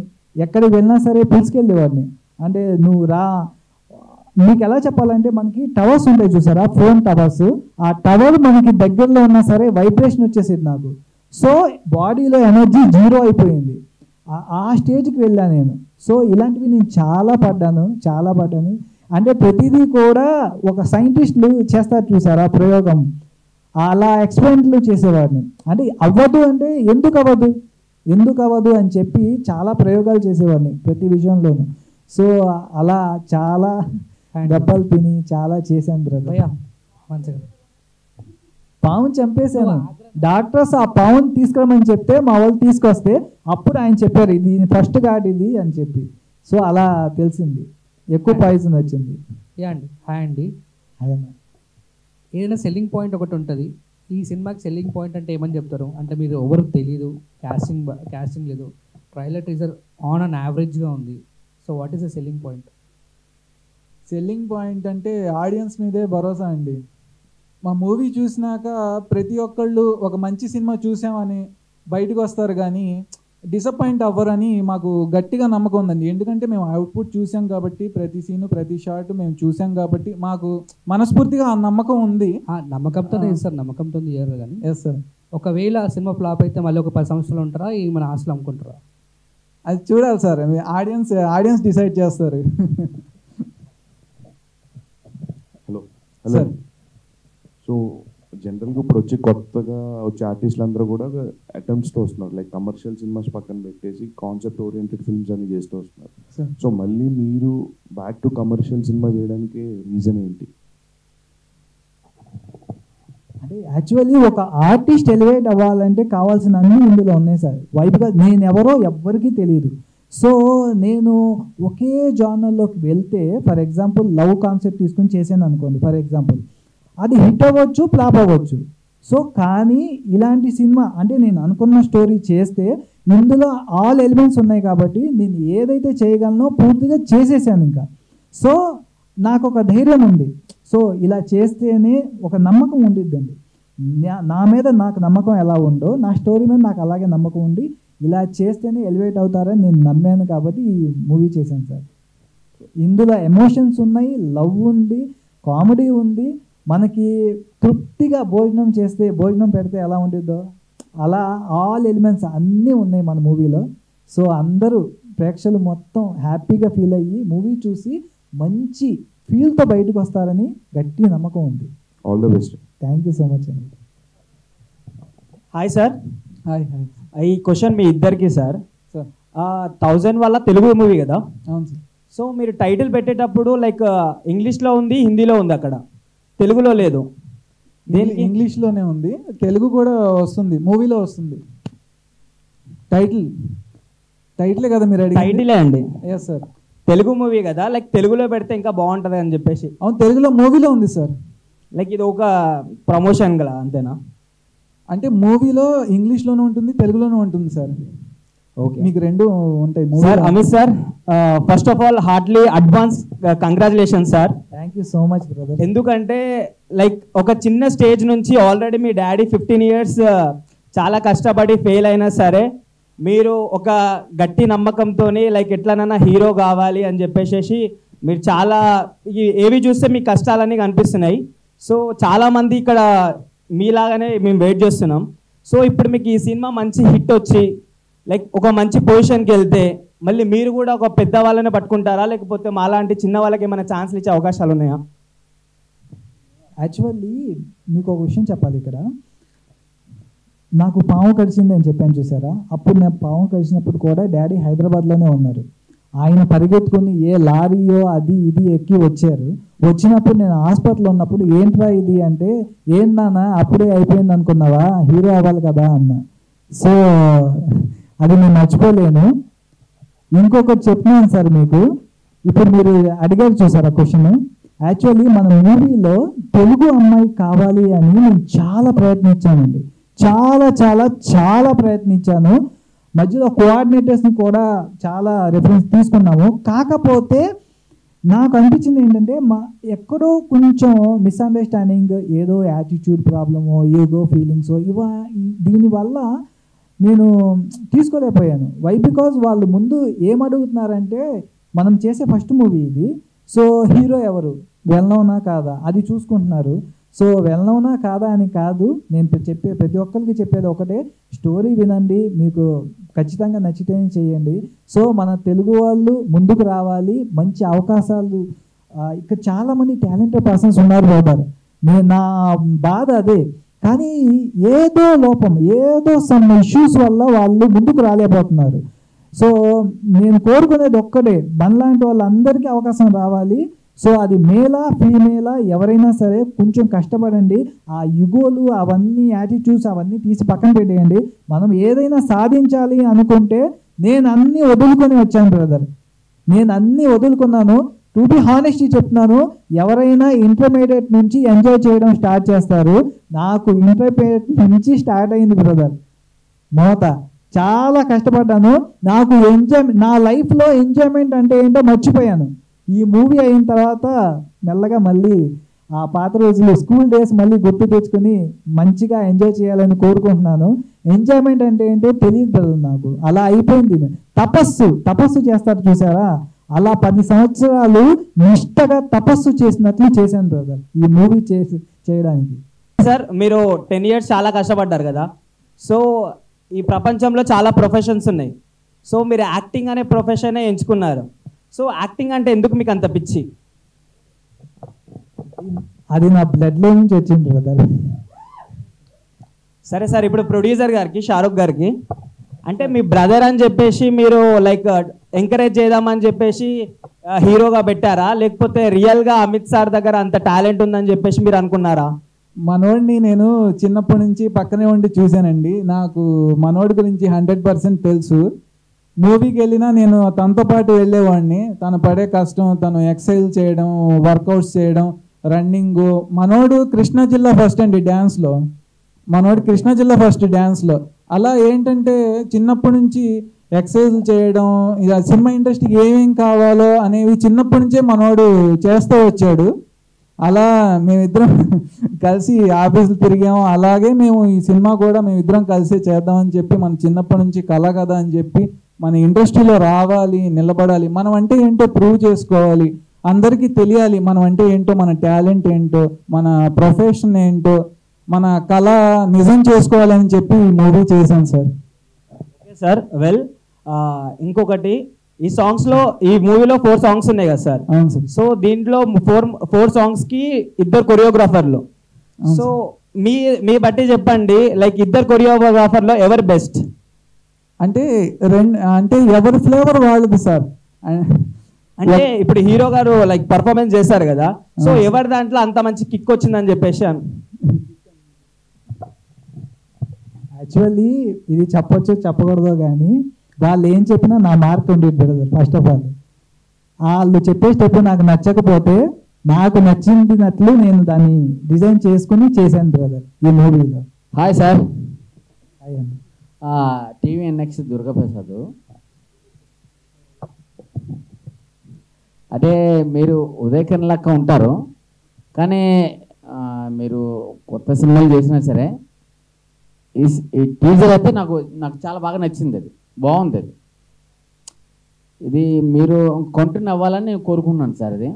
ఎక్కడికి వెళ్ళినా సరే పిలుచుకెళ్ళేవాడిని. అంటే నువ్వు రా, మీకు ఎలా చెప్పాలంటే మనకి టవర్స్ ఉంటాయి చూసారా, ఫోన్ టవర్స్, ఆ టవర్ మనకి దగ్గరలో ఉన్నా సరే వైబ్రేషన్ వచ్చేసేది నాకు. సో బాడీలో ఎనర్జీ 0 అయిపోయింది. ఆ స్టేజ్కి వెళ్ళాను నేను. సో ఇలాంటివి నేను చాలా పడ్డాను. అంటే ప్రతిదీ కూడా ఒక సైంటిస్టులు చేస్తారు చూసారా ప్రయోగం, అలా ఎక్స్పెరిమెంట్లు చేసేవాడిని. అంటే అవ్వదు అంటే ఎందుకు అవ్వదు అని చెప్పి చాలా ప్రయోగాలు చేసేవాడిని ప్రతి విషయంలోనూ. సో అలా చాలా దెబ్బలు తిని చాలా చేశాను బ్రదర్. మంచిగా పావును చంపేశాను. డాక్టర్స్ ఆ పావును తీసుకురమని చెప్తే మా వాళ్ళు తీసుకొస్తే అప్పుడు ఆయన చెప్పారు ఇది ఫస్ట్ ఘాట్ ఇది అని చెప్పి. సో అలా తెలిసింది, ఎక్కువ పాయిజన్ వచ్చింది. హాయ్ అండి. ఏదైనా సెల్లింగ్ పాయింట్ ఒకటి ఉంటుంది, ఈ సినిమాకి సెల్లింగ్ పాయింట్ అంటే ఏమని చెప్తారు? అంటే మీరు ఎవరికి తెలియదు, క్యాస్టింగ్ లేదు, ట్రైలర్ టీజర్ ఆన్ యావరేజ్గా ఉంది. So what is the selling point? Selling point అంటే ఆడియన్స్ మీదే భరోసా అండి. మా మూవీ చూసినాక ప్రతి ఒక్కళ్ళు ఒక మంచి సినిమా చూసామని బయటకు వస్తారు, కానీ డిసప్పాయింట్ అవ్వరని మాకు గట్టిగా నమ్మకం ఉందండి. ఎందుకంటే మేము అవుట్పుట్ చూసాం కాబట్టి, ప్రతి సీను ప్రతి షాట్ మేము చూసాం కాబట్టి మాకు మనస్ఫూర్తిగా ఆ నమ్మకం ఉంది. నమ్మకంతోనే సార్, నమ్మకంతో చేయరు కానీ. Yes sir. ఒకవేళ సినిమా ఫ్లాప్ అయితే మళ్ళీ ఒక 10 సంవత్సరాలు ఉంటారా, ఈ మన ఆశలు అమ్ముకుంటారా? అది చూడాలి సార్, ఆడియన్స్ డిసైడ్ చేస్తారు. Hello sir. సో జనరల్గా ఇప్పుడు కొత్తగా వచ్చే ఆర్టిస్టులు అందరూ కూడా అటెంప్ట్స్తో వస్తున్నారు, లైక్ కమర్షియల్ సినిమాస్ పక్కన పెట్టేసి కాన్సెప్ట్ ఓరియంటెడ్ ఫిల్మ్స్ అని చేస్తూ వస్తున్నారు. సో మళ్ళీ మీరు బ్యాక్ టు కమర్షియల్ సినిమా చేయడానికి రీజన్ ఏంటి? అంటే యాక్చువల్లీ ఒక ఆర్టిస్ట్ ఎలివేట్ అవ్వాలంటే కావాల్సిన అన్నీ ఇందులో ఉన్నాయి సార్. వైపుగా నేను ఎవరో ఎవ్వరికీ తెలియదు. సో నేను ఒకే జానర్లోకి వెళ్తే, ఫర్ ఎగ్జాంపుల్ లవ్ కాన్సెప్ట్ తీసుకుని చేశాను అనుకోండి, ఫర్ ఎగ్జాంపుల్ అది హిట్ అవ్వచ్చు, ఫ్లాప్ అవ్వచ్చు. సో కానీ ఇలాంటి సినిమా అంటే నేను అనుకున్న స్టోరీ చేస్తే ఇందులో ఆల్ ఎలిమెంట్స్ ఉన్నాయి కాబట్టి నేను ఏదైతే చేయగలనో పూర్తిగా చేసేసాను ఇంకా. సో నాకు ఒక ధైర్యం ఉంది. సో ఇలా చేస్తేనే ఒక నమ్మకం ఉండిద్దండి. నా మీద నాకు నమ్మకం ఎలా ఉందో నా స్టోరీ మీద నాకు అలాగే నమ్మకం ఉండి ఇలా చేస్తేనే ఎలివేట్ అవుతారని నేను నమ్మాను కాబట్టి ఈ మూవీ చేశాను సార్. ఇందులో ఎమోషన్స్ ఉన్నాయి, లవ్ ఉంది, కామెడీ ఉంది. మనకి తృప్తిగా భోజనం పెడితే ఎలా ఉండిద్దో అలా ఆల్ ఎలిమెంట్స్ అన్నీ ఉన్నాయి మన మూవీలో. సో అందరూ ప్రేక్షకులు మొత్తం హ్యాపీగా ఫీల్ అయ్యి మూవీ చూసి మంచి ఫీల్తో బయటకు వస్తారని గట్టి నమ్మకం ఉంది. All the best. Thank you so much అండి. Hi sir. హాయ్. ఈ క్వశ్చన్ మీ ఇద్దరికి సార్. సార్ 1000 వల్ల తెలుగు మూవీ కదా. అవును సార్. సో మీరు టైటిల్ పెట్టేటప్పుడు లైక్ ఇంగ్లీష్లో ఉంది, హిందీలో ఉంది, అక్కడ తెలుగులో లేదు. దేనికి? ఇంగ్లీష్లోనే ఉంది, తెలుగు కూడా వస్తుంది, మూవీలో వస్తుంది. టైటిలే కదా మీరు అడిగి? టైటిలే అండి. Yes sir. తెలుగు మూవీ కదా, లైక్ తెలుగులో పెడితే ఇంకా బాగుంటుంది అని చెప్పేసి. అవును, తెలుగులో మూవీలో ఉంది సార్. లైక్ ఇది ఒక ప్రమోషన్ కదా, అంతేనా? అంటే మూవీలో ఇంగ్లీష్లోనూ ఉంటుంది, తెలుగులోనూ ఉంటుంది సార్. ఓకే, మీకు రెండు ఉంటాయి. Sir Amit sir, first of all Hartley advance congratulation sir. Thank you so much brother. ఎందుకంటే లైక్ ఒక చిన్న స్టేజ్ నుంచి ఆల్రెడీ మీ డాడీ 15 years చాలా కష్టపడి ఫెయిల్ అయినా సరే మీరు ఒక గట్టి నమ్మకంతో లైక్ ఎట్లనైనా హీరో కావాలి అని చెప్పేసి మీరు చాలా ఏవి చూస్తే మీ కష్టాలన్నీ కనిపిస్తున్నాయి. సో చాలామంది ఇక్కడ మీలాగానే మేము వెయిట్ చేస్తున్నాం. సో ఇప్పుడు మీకు ఈ సినిమా మంచి హిట్ వచ్చి లైక్ ఒక మంచి పొజిషన్కి వెళ్తే మళ్ళీ మీరు కూడా ఒక పెద్ద వాళ్ళనే పట్టుకుంటారా, లేకపోతే మాలాంటి చిన్న వాళ్ళకి ఏమైనా ఛాన్స్లు ఇచ్చే అవకాశాలు ఉన్నాయా? యాక్చువల్లీ మీకు ఒక విషయం చెప్పాలి. ఇక్కడ నాకు పాము కరిచింది అని చెప్పాను చూసారా, అప్పుడు నేను పాము కరిచినప్పుడు కూడా డాడీ హైదరాబాద్లోనే ఉన్నారు. ఆయన పరిగెత్తుకొని ఏ లారీయో అది ఇది ఎక్కి వచ్చారు. వచ్చినప్పుడు నేను హాస్పిటల్లో ఉన్నప్పుడు ఏంట్రా ఇది అంటే, ఏం నాన్న అప్పుడే అయిపోయింది అనుకున్నావా, హీరో అవ్వాలి కదా అన్న. సో అది నేను మర్చిపోలేను. ఇంకొకటి చెప్తున్నాను సార్ మీకు. ఇప్పుడు మీరు అడిగారు చూసారా క్వశ్చన్. యాక్చువల్లీ మన మూవీలో తెలుగు అమ్మాయి కావాలి అని నేను చాలా ప్రయత్నించానండి. చాలా ప్రయత్నించాను. మధ్యలో కోఆర్డినేటర్స్ని కూడా చాలా రెఫరెన్స్ తీసుకున్నాము. కాకపోతే నాకు అనిపించింది ఏంటంటే ఎక్కడో కొంచెం మిస్అండర్స్టాండింగ్, ఏదో యాటిట్యూడ్ ప్రాబ్లమో, ఈగో ఫీలింగ్స్ దీనివల్ల నేను తీసుకోలేకపోయాను. వై బికాజ్ వాళ్ళు ముందు ఏమడుగుతున్నారంటే, మనం చేసే ఫస్ట్ మూవీ ఇది, సో హీరో ఎవరు, వెల్నౌనా కాదా అది చూసుకుంటున్నారు. సో వెల్నౌనా కాదా అని కాదు, నేను ప్రతి ఒక్కరికి చెప్పేది ఒకటే, స్టోరీ వినండి, మీకు ఖచ్చితంగా నచ్చితేనే చేయండి. సో మన తెలుగు వాళ్ళు ముందుకు రావాలి, మంచి అవకాశాలు. ఇక్కడ చాలామంది టాలెంటెడ్ పర్సన్స్ ఉన్నారు బ్రదర్. నా బాధ అదే. కానీ ఏదో లోపం, ఏదో సమ్ ఇష్యూస్ వల్ల వాళ్ళు ముందుకు రాలేకపోతున్నారు. సో నేను కోరుకునేది ఒక్కటే, మనలాంటి వాళ్ళందరికీ అవకాశం రావాలి. సో అది మేలా ఫీమేలా ఎవరైనా సరే కొంచెం కష్టపడండి. ఆ యుగోలు అవన్నీ యాటిట్యూడ్స్ అవన్నీ తీసి పక్కన పెట్టేయండి. మనం ఏదైనా సాధించాలి అనుకుంటే నేను అన్నీ వదులుకొని వచ్చాను బ్రదర్. నేను అన్నీ వదులుకున్నాను. టు బి హానెస్ట్లీ చెప్తున్నాను, ఎవరైనా ఇంటర్మీడియట్ నుంచి ఎంజాయ్ చేయడం స్టార్ట్ చేస్తారు. నాకు ఇంటర్మీడియట్ నుంచి స్టార్ట్ అయింది బ్రదర్ మోత. చాలా కష్టపడ్డాను. నాకు నా లైఫ్లో ఎంజాయ్మెంట్ అంటే ఏంటో మర్చిపోయాను. ఈ మూవీ అయిన తర్వాత మెల్లగా మళ్ళీ ఆ పాత రోజులు, స్కూల్ డేస్ మళ్ళీ గుర్తు తెచ్చుకొని మంచిగా ఎంజాయ్ చేయాలని కోరుకుంటున్నాను. ఎంజాయ్మెంట్ అంటే ఏంటో తెలియదు బ్రదర్ నాకు. అలా అయిపోయింది. తపస్సు చేస్తారు చూసారా, అలా 10 సంవత్సరాలు నిష్టగా తపస్సు చేసినట్లు చేశాను బ్రదర్ ఈ మూవీ చేయడానికి. సార్ మీరు 10 years చాలా కష్టపడ్డారు కదా. సో ఈ ప్రపంచంలో చాలా ప్రొఫెషన్స్ ఉన్నాయి. సో మీరు యాక్టింగ్ అనే ప్రొఫెషనే ఎంచుకున్నారు. సో యాక్టింగ్ అంటే ఎందుకు మీకు అంత పిచ్చి? అది నా బ్లడ్లో నుంచి వచ్చింది బ్రదర్. సరే సార్, ఇప్పుడు ప్రొడ్యూసర్ గారికి, షారుఖ్ గారికి, అంటే మీ బ్రదర్ అని చెప్పేసి మీరు లైక్ ఎంకరేజ్ చేద్దామని చెప్పేసి హీరోగా పెట్టారా, లేకపోతే రియల్గా అమిత్ సార్ దగ్గర అంత టాలెంట్ ఉందని చెప్పేసి మీరు అనుకున్నారా? మనోడిని నేను చిన్నప్పటి నుంచి పక్కనే ఉండి చూశానండి. నాకు మనోడి గురించి 100% తెలుసు. మూవీకి వెళ్ళినా నేను తనతో పాటు వెళ్ళేవాడిని. తను పడే కష్టం, తను ఎక్సర్సైజ్ చేయడం, వర్కౌట్స్ చేయడం, రన్నింగ్. మనోడు కృష్ణా జిల్లా ఫస్ట్ అండి డ్యాన్స్లో. మనోడు కృష్ణా జిల్లా ఫస్ట్ డ్యాన్స్లో. అలా ఏంటంటే చిన్నప్పటి నుంచి ఎక్సర్సైజ్ చేయడం, ఇలా సినిమా ఇండస్ట్రీకి ఏమేం కావాలో అనేవి చిన్నప్పటి నుంచే మనోడు చేస్తూ వచ్చాడు. అలా మేమిద్దరం కలిసి ఆఫీసులు తిరిగాము. అలాగే మేము ఈ సినిమా కూడా మేమిద్దరం కలిసే చేద్దామని చెప్పి, మన చిన్నప్పటి నుంచి కళ కదా అని చెప్పి మన ఇండస్ట్రీలో రావాలి, నిలబడాలి, మనం అంటే ఏంటో ప్రూవ్ చేసుకోవాలి, అందరికీ తెలియాలి మనం అంటే ఏంటో, మన టాలెంట్ ఏంటో, మన ప్రొఫెషన్ ఏంటో, మన కళ నిజం చేసుకోవాలని చెప్పి ఈ మూవీ చేశాను సార్. ఓకే సార్, వెల్ ఇంకొకటి, ఈ సాంగ్స్ లో, ఈ మూవీలో 4 సాంగ్స్ ఉన్నాయి కదా సార్. అవును సార్. సో దీంట్లో 4 సాంగ్స్ కి 2 కొరియోగ్రాఫర్లు. సో మీ బట్టి చెప్పండి, లైక్ 2 కొరియోగ్రాఫర్లో ఎవరు బెస్ట్? అంటే అంటే ఎవరి ఫ్లేవర్ వాళ్ళది సార్. అంటే ఇప్పుడు హీరో గారు లైక్ పర్ఫార్మెన్స్ చేశారు కదా, సో ఎవరి దాంట్లో అంత మంచి కిక్ వచ్చిందని చెప్పేసి యాక్చువల్లీ ఇది చెప్పొచ్చు చెప్పకూడదు కానీ వాళ్ళు ఏం చెప్పినా నా మార్క్ ఉండేది బ్రదర్. ఫస్ట్ ఆఫ్ ఆల్ వాళ్ళు చెప్పే స్టెప్ నాకు నచ్చకపోతే నాకు నచ్చినట్లు నేను దాన్ని డిజైన్ చేసుకుని చేశాను బ్రదర్ ఈ మూవీలో. Hi sir. హాయ్ అండి. TVNX దుర్గాప్రసాద్. అంటే మీరు ఉదయకిరణ్ లెక్క ఉంటారు, కానీ మీరు కొత్త సినిమాలు చేసినా సరే ఈ టీజర్ అయితే నాకు చాలా బాగా నచ్చింది. అది బాగుంది. అది ఇది మీరు కంటిన్యూ అవ్వాలని నేను కోరుకున్నాను సార్. అది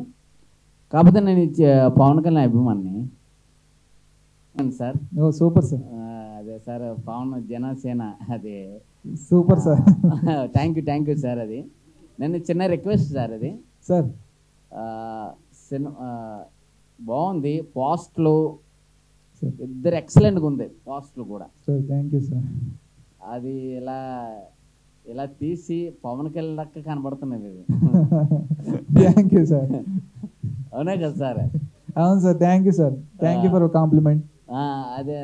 కాకపోతే నేను పవన్ కళ్యాణ్ అభిమాని సార్. Super sir. అదే సార్, పవన్ జనసేన. అదే super sir. Thank you sir. అది నేను చిన్న రిక్వెస్ట్ సార్. అది సార్ బాగుంది. పోస్ట్లు ఇద్దరు ఎక్సలెంట్గా ఉంది. పోస్ట్లు కూడా సార్. Thank you sir. అది ఇలా తీసి పవన్ కళ్యాణ్ లెక్క కనబడుతున్నది. Thank you sir. అవునా కదా సార్? అవును sir. Thank you sir. Thank you for compliment. అదే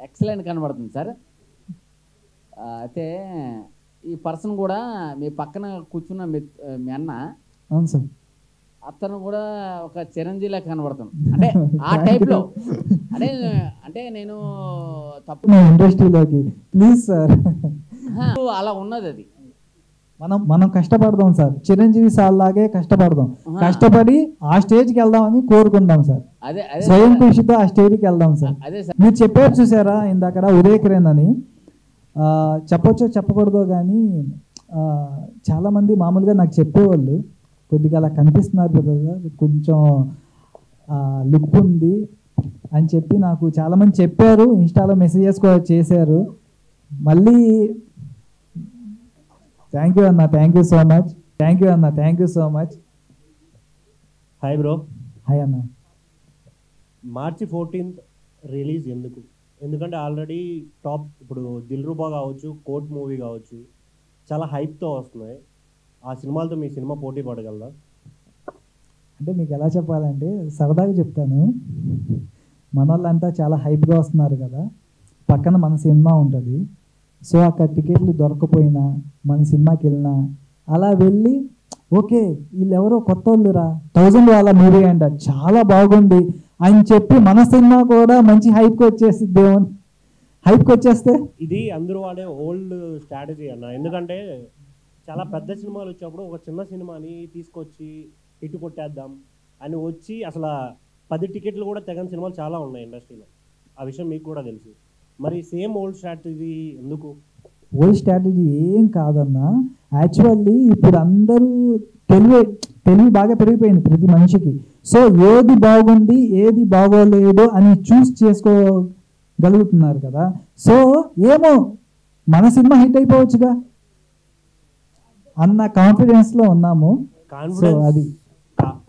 ఎక్సలెంట్ కనబడుతుంది సార్. అయితే ఈ పర్సన్ కూడా మీ పక్కన కూర్చున్న మీ అన్న, అవును సార్, అతను కూడా ఒక చిరంజీవిలా కనబడుతుంది. అంటే ఆ టైప్లో. అంటే నేను తప్పు ఇండస్ట్రీలోకి ప్లీజ్ సార్. అలా ఉన్నది. అది మనం కష్టపడదాం సార్, చిరంజీవి సార్ లాగే కష్టపడదాం, కష్టపడి ఆ స్టేజ్కి వెళ్దామని కోరుకుందాం సార్. అదే స్వయం కృషితో ఆ స్టేజ్కి వెళ్దాం సార్. అదే సార్. మీరు చెప్పారు చూసారా ఇందాక ఉదయకిరణ్ అని, చెప్పొచ్చో చెప్పకూడదో కానీ చాలామంది మామూలుగా నాకు చెప్పేవాళ్ళు, కొద్దిగా అలా కనిపిస్తున్నారు కదా, కొంచెం లుక్ ఉంది అని చెప్పి నాకు చాలామంది చెప్పారు. ఇన్స్టాలో మెసేజెస్ కూడా చేశారు. మళ్ళీ థ్యాంక్ యూ అన్న, thank you so much. Thank you అన్న, thank you so much. Hi bro. Hi అన్న. మార్చి 14th రిలీజ్ ఎందుకు? ఎందుకంటే ఆల్రెడీ టాప్, ఇప్పుడు దిల్రుబా కావచ్చు, కోర్ట్ మూవీ కావచ్చు, చాలా హైప్తో వస్తున్నాయి. ఆ సినిమాలతో మీ సినిమా పోటీ పడగలదా? అంటే మీకు ఎలా చెప్పాలంటే సరదాగా చెప్తాను, మన వాళ్ళంతా చాలా హైప్గా వస్తున్నారు కదా, పక్కన మన సినిమా ఉంటుంది. సో అక్కడ టికెట్లు దొరకపోయినా మన సినిమాకి వెళ్ళినా అలా వెళ్ళి ఓకే వీళ్ళు ఎవరో కొత్త వాళ్ళురా, 1000 వాళ్ళ మూవీ అంట, చాలా బాగుంది అని చెప్పి మన సినిమా కూడా మంచి హైప్కి వచ్చేసిద్ది. హైప్కి వచ్చేస్తే ఇది అందరూ వాడే ఓల్డ్ స్ట్రాటజీ అన్న. ఎందుకంటే చాలా పెద్ద సినిమాలు వచ్చినప్పుడు ఒక చిన్న సినిమాని తీసుకొచ్చి హిట్ కొట్టేద్దాం అని వచ్చి అసలు 10 టికెట్లు కూడా తెగని సినిమాలు చాలా ఉన్నాయి ఇండస్ట్రీలో. ఆ విషయం మీకు కూడా తెలుసు. మరి సేమ్ ఓల్డ్ స్ట్రాటజీ ఎందుకు? ఓల్డ్ స్ట్రాటజీ ఏం కాదన్నా, యాక్చువల్లీ ఇప్పుడు అందరూ తెలివి బాగా పెరిగిపోయింది ప్రతి మనిషికి. సో ఏది బాగుంది ఏది బాగోలేదు అని చూస్ చేసుకోగలుగుతున్నారు కదా. సో ఏమో మన సినిమా హిట్ అయిపోవచ్చుగా అన్న కాన్ఫిడెన్స్లో ఉన్నాము. సో అది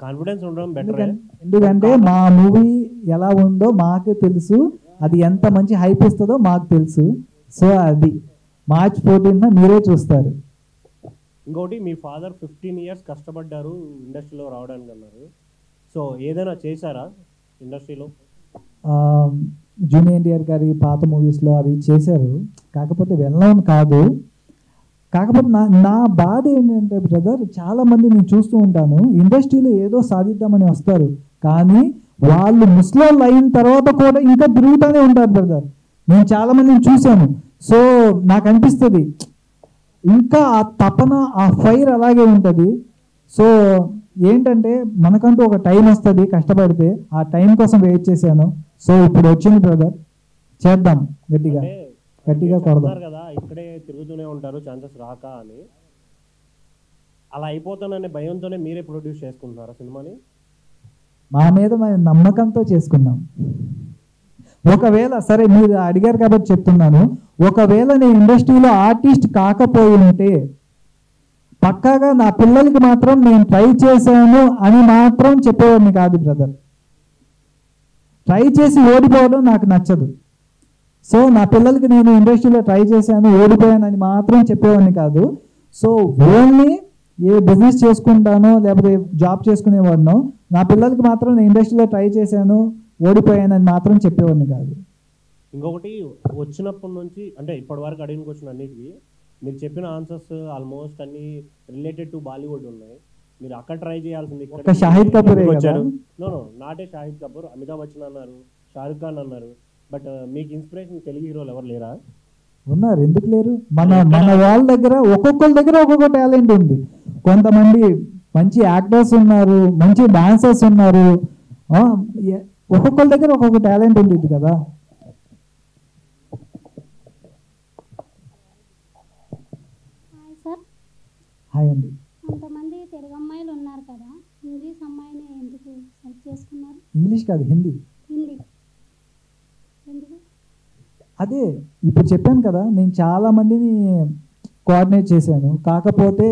కాన్ఫిడెన్స్ ఉండడం బెటర్. ఎందుకంటే మా మూవీ ఎలా ఉందో మాకు తెలుసు, అది ఎంత మంచి హైప్ ఇస్తుందో మాకు తెలుసు. సో అది మార్చ్ 14th మీరే చూస్తారు. ఇంకోటి, మీ ఫాదర్ 15 years కష్టపడ్డారు ఇండస్ట్రీలో రావడానికి అన్నారు. సో ఏదైనా చేశారా ఇండస్ట్రీలో? జూనియర్ ఎన్టీఆర్ గారి పాత మూవీస్లో అవి చేశారు. కాకపోతే వెళ్ళను కాదు. కాకపోతే నా బాధ ఏంటంటే బ్రదర్, చాలామంది నేను చూస్తూ ఉంటాను ఇండస్ట్రీలో ఏదో సాధిద్దామని వస్తారు, కానీ వాళ్ళు ముస్లింలు అయిన తర్వాత కూడా ఇంకా తిరుగుతూనే ఉంటారు బ్రదర్. నేను చాలామందిని చూశాను. సో నాకు అనిపిస్తుంది ఇంకా ఆ తపన, ఆ ఫైర్ అలాగే ఉంటుంది. సో ఏంటంటే మనకంటూ ఒక టైం వస్తుంది కష్టపడితే, ఆ టైం కోసం వెయిట్ చేశాను. సో ఇప్పుడు వచ్చింది బ్రదర్, చేద్దాం గట్టిగా గట్టిగా కొడదాం కదా. ఇక్కడే తిరుగుతూనే ఉంటారు ఛాన్సెస్ రాక అని, అలా అయిపోతాననే భయంతోనే మీరే ప్రొడ్యూస్ చేసుకుంటున్నారా సినిమాని? మా మీద మేము నమ్మకంతో చేసుకున్నాం. ఒకవేళ సరే మీరు అడిగారు కాబట్టి చెప్తున్నాను, ఒకవేళ నేను ఇండస్ట్రీలో ఆర్టిస్ట్ కాకపోయి ఉంటే పక్కాగా నా పిల్లలకి మాత్రం నేను ట్రై చేశాను అని మాత్రం చెప్పేవాడిని కాదు బ్రదర్. ట్రై చేసి ఓడిపోవడం నాకు నచ్చదు. సో నా పిల్లలకి నేను ఇండస్ట్రీలో ట్రై చేశాను ఓడిపోయాను అని మాత్రం చెప్పేవాడిని కాదు. సో ఓన్లీ ఏ బిజినెస్ చేసుకుంటానో లేకపోతే జాబ్ చేసుకునేవాడినో, నా పిల్లలకి మాత్రం నేను ఇండస్ట్రీలో ట్రై చేశాను ఓడిపోయానని మాత్రం చెప్పేవాడిని కాదు. ఇంకొకటి, వచ్చినప్పటి నుంచి అంటే ఇప్పటి వరకు అడిగిన క్వశ్చన్ అన్నిటికీ మీరు చెప్పిన ఆన్సర్స్ ఆల్మోస్ట్ అన్ని రిలేటెడ్ టు బాలీవుడ్ ఉన్నాయి. మీరు అక్కడ ట్రై చేయాల్సింది. ఒక షాహిద్ కపూర్ వచ్చారు. నో నాటే షాహిద్ కపూర్, అమితాబ్ బచ్చన్ అన్నారు, షారుఖ్ ఖాన్ అన్నారు. బట్ మీకు ఇన్స్పిరేషన్ తెలుగు హీరోలు ఎవరు లేరా? ఉన్నారు, ఎందుకు లేరు? మన వాళ్ళ దగ్గర ఒక్కొక్కరి దగ్గర ఒక్కొక్క టాలెంట్ ఉంది. కొంతమంది మంచి యాక్టర్స్ ఉన్నారు, మంచి డాన్సర్స్ ఉన్నారు. ఒక్కొక్కరి దగ్గర ఒక్కొక్క టాలెంట్ ఉంది కదా. హాయ్ అండి. కొంతమంది తెలుగు అమ్మాయిలు ఉన్నారు కదా, ఇంగ్లీష్ అమ్మాయిని ఎందుకు సెలెక్ట్ చేసుకున్నారు? ఇంగ్లీష్ కాదు, హిందీ. హిందీ ఎందుకు? అదే ఇప్పుడు చెప్పాను కదా, నేను చాలా మందిని కోఆర్డినేట్ చేశాను. కాకపోతే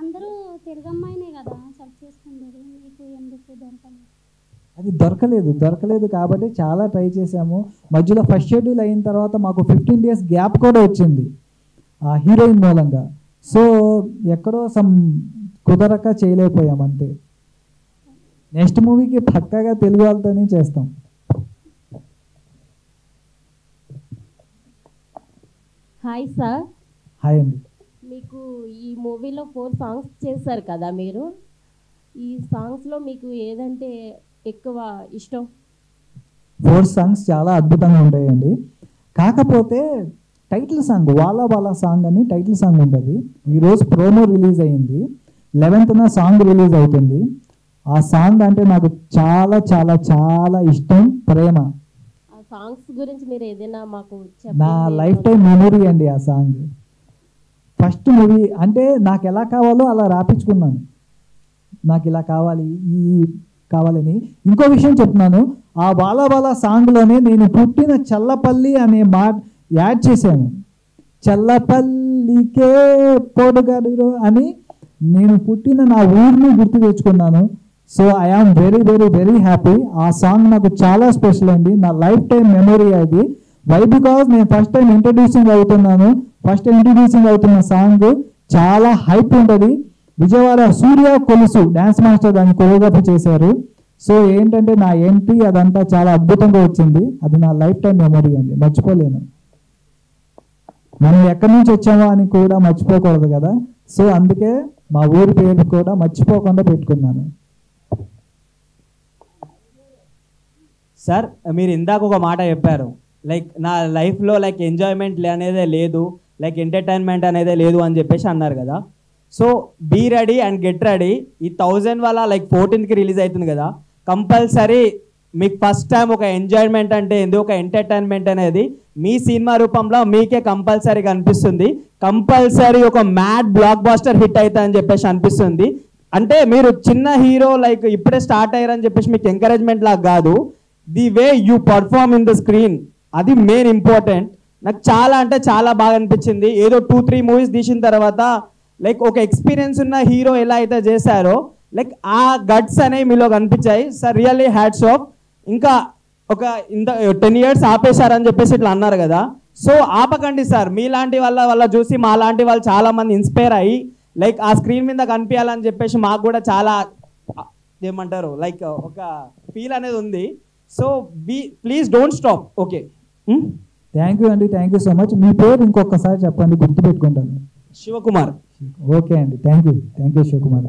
అందరూ తెలుగు అమ్మాయినే కదా సెలెక్ట్ చేసుకున్నారు, మీకు ఎందుకు దొరకలేదు? అది దొరకలేదు కాబట్టి చాలా ట్రై చేశాము. మధ్యలో ఫస్ట్ షెడ్యూల్ అయిన తర్వాత మాకు 15 days గ్యాప్ కూడా వచ్చింది ఆ హీరోయిన్ మూలంగా. సో ఎక్కడో కుదరక చేయలేకపోయాం అంతే. నెక్స్ట్ మూవీకి పక్కాగా తెలుగు వాళ్ళతోనే చేస్తాం. Hi sir. హాయ్ అండి. మీకు ఈ మూవీలో 4 సాంగ్స్ చేశారు కదా మీరు, ఈ సాంగ్స్లో మీకు ఏదంటే ఎక్కువ ఇష్టం? 4 songs చాలా అద్భుతంగా ఉంటాయండి. కాకపోతే టైటిల్ సాంగ్ వాలా వాలా సాంగ్ అని టైటిల్ సాంగ్ ఉంటుంది. ఈరోజు ప్రోమో రిలీజ్ అయ్యింది, 11th సాంగ్ రిలీజ్ అవుతుంది. ఆ సాంగ్ అంటే నాకు చాలా చాలా చాలా ఇష్టం, ప్రేమ. ఆ సాంగ్స్ గురించి మీరు ఏదైనా మాకు నా లైఫ్ టైం మెమొరీ అండి ఆ సాంగ్. ఫస్ట్ మూవీ అంటే నాకు ఎలా కావాలో అలా రాపించుకున్నాను. నాకు ఇలా కావాలి, ఈ కావాలని. ఇంకో విషయం చెప్తున్నాను, ఆ వాలా వాలా సాంగ్లోనే నేను పుట్టిన చల్లపల్లి అనే మాట యాడ్ చేశాను. చల్లపల్లికే పొడగడు అని నేను పుట్టిన నా ఊరిని గుర్తు తెచ్చుకున్నాను. So I am very very very happy. ఆ సాంగ్ నాకు చాలా స్పెషల్ అండి, నా లైఫ్ టైం మెమొరీ అది. వై బికాజ్ నేను ఫస్ట్ టైం ఇంట్రడ్యూసింగ్ అవుతున్న సాంగ్ చాలా హైప్ ఉంటుంది. విజయవాడ సూర్య కొలుసు డ్యాన్స్ మాస్టర్ దాన్ని కొరియోగ్రఫీ చేశారు. సో ఏంటంటే నా ఎంట్రీ అదంతా చాలా అద్భుతంగా వచ్చింది. అది నా లైఫ్ టైం మెమొరీ అండి, మర్చిపోలేను. మనం ఎక్కడి నుంచి వచ్చామో అని కూడా మర్చిపోకూడదు కదా. సో అందుకే మా ఊరి పేరు కూడా మర్చిపోకుండా పెట్టుకున్నాను. సార్, మీరు ఇందాక ఒక మాట చెప్పారు, లైక్ నా లైఫ్లో లైక్ ఎంజాయ్మెంట్ అనేదే లేదు, లైక్ ఎంటర్టైన్మెంట్ అనేదే లేదు అని చెప్పేసి అన్నారు కదా. So be ready and get ready. ఈ 1000 వల్ల లైక్ 14th రిలీజ్ అవుతుంది కదా, కంపల్సరీ మీకు ఫస్ట్ టైం ఒక ఎంజాయ్మెంట్ అంటే ఏంది, ఒక ఎంటర్టైన్మెంట్ అనేది మీ సినిమా రూపంలో మీకే కంపల్సరీ కనిపిస్తుంది. కంపల్సరీ ఒక మ్యాడ్ బ్లాక్ బాస్టర్ హిట్ అవుతా అని చెప్పేసి అనిపిస్తుంది. అంటే మీరు చిన్న హీరో లైక్ ఇప్పుడే స్టార్ట్ అయ్యారని చెప్పేసి మీకు ఎంకరేజ్మెంట్ లాగా కాదు, the way you perform in the screen, అది మెయిన్ ఇంపార్టెంట్. నాకు చాలా అంటే చాలా బాగా అనిపించింది. ఏదో 2-3 మూవీస్ తీసిన తర్వాత లైక్ ఒక ఎక్స్పీరియన్స్ ఉన్న హీరో ఎలా అయితే చేశారో లైక్ ఆ గట్స్ అనేవి మీలో కనిపించాయి సార్. Really hats off. ఇంకా ఒక 10 years ఆపేశారని చెప్పేసి ఇట్లా అన్నారు కదా, సో ఆపకండి సార్. మీలాంటి వాళ్ళ చూసి మా లాంటి వాళ్ళు చాలా మంది ఇన్స్పైర్ అయ్యి లైక్ ఆ స్క్రీన్ మీద కనిపించాలని చెప్పేసి మాకు కూడా చాలా ఏమంటారు లైక్ ఒక ఫీల్ అనేది ఉంది. So please don't stop. Okay, thank you అండి, థ్యాంక్ యూ సో మచ్. మీ పేరు ఇంకొకసారి చెప్పండి, గుర్తుపెట్టుకుంటాను. శివకుమార్. ఓకే అండి, thank you Shivakumar.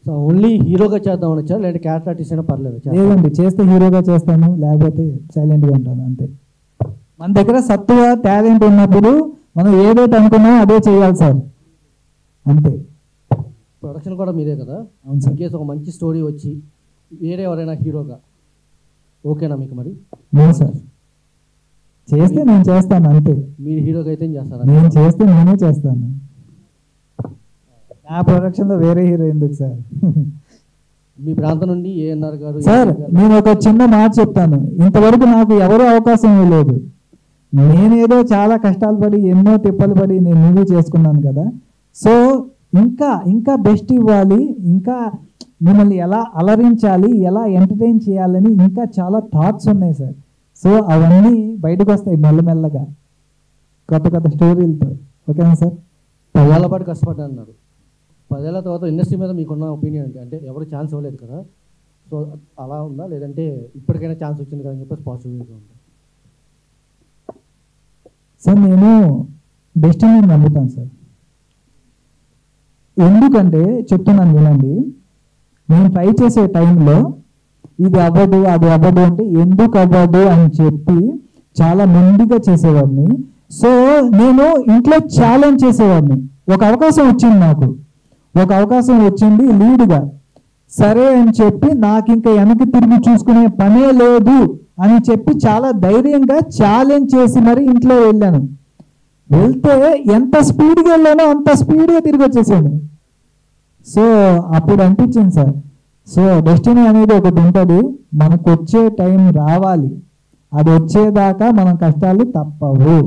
So only హీరోగా చేద్దామని వచ్చా, లేదంటే క్యారెక్టర్ ఆర్టిస్ట్ అయినా పర్లేదు? లేదండి, చేస్తే హీరోగా చేస్తాను, లేకపోతే సైలెంట్గా ఉంటాను అంతే. మన దగ్గర సత్తువ టాలెంట్ ఉన్నప్పుడు మనం ఏదైతే అనుకున్నామో అదే చేయాలి సార్, అంతే. ప్రొడక్షన్ కూడా మీదే కదా? అవును సార్. కేసు ఒక మంచి స్టోరీ వచ్చి వేరే ఎవరైనా హీరోగా ఓకేనా మీకు? మరి అవును సార్, చేస్తే నేను చేస్తాను అంతే. మీరు హీరోగా అయితే ఏం చేస్తారా? నేను చేస్తే నేనే చేస్తాను. నా ప్రొడక్షన్లో వేరే హీరో ఎందుకు సార్? మీ ప్రాంతం నుండి ఏఎన్ఆర్ గారు. సార్ నేను ఒక చిన్న మాట చెప్తాను, ఇంతవరకు నాకు ఎవరు అవకాశం ఇవ్వలేదు. నేనేదో చాలా కష్టాలు పడి ఎన్నో తిప్పలు పడి నేను మూవీ చేసుకున్నాను కదా. సో ఇంకా బెస్ట్ ఇవ్వాలి, ఇంకా మిమ్మల్ని ఎలా అలరించాలి, ఎలా ఎంటర్టైన్ చేయాలని ఇంకా చాలా థాట్స్ ఉన్నాయి సార్. సో అవన్నీ బయటకు వస్తాయి మెల్లమెల్లగా కొత్త స్టోరీలతో. ఓకేనా సార్? 10 ఏళ్ల పాటు కష్టపడ్డా అన్నారు. 10 ఏళ్ల తర్వాత ఇండస్ట్రీ మీద మీకున్న ఒపీనియన్ ఏంటి? అంటే ఎవరు ఛాన్స్ ఇవ్వలేదు కదా, సో అలా ఉందా, లేదంటే ఇప్పటికైనా ఛాన్స్ వచ్చింది కదా అని చెప్పేసి పాజిటివ్గా ఉందా? సార్ నేను డెస్టినీని నమ్ముతాను సార్. ఎందుకంటే చెప్తున్నాను వినండి, నేను ట్రై చేసే టైంలో ఇది అవ్వదు అది అవ్వదు అంటే ఎందుకు అవ్వదు అని చెప్పి చాలా మొండిగా చేసేవాడిని. సో నేను ఇంట్లో ఛాలెంజ్ చేసేవాడిని. ఒక అవకాశం వచ్చింది, నాకు ఒక అవకాశం వచ్చింది లీడ్గా. సరే అని చెప్పి నాకు ఇంకా వెనక్కి తిరిగి చూసుకునే పనే లేదు అని చెప్పి చాలా ధైర్యంగా ఛాలెంజ్ చేసి మరి ఇంట్లో వెళ్ళాను. వెళ్తే ఎంత స్పీడ్గా వెళ్ళానో అంత స్పీడ్గా తిరిగి వచ్చేసాను. సో అప్పుడు అనిపించింది సార్, సో డెస్టినీ అనేది ఒకటి ఉంటుంది, మనకు వచ్చే టైం రావాలి, అది వచ్చేదాకా మనం కష్టాలు తప్పవు.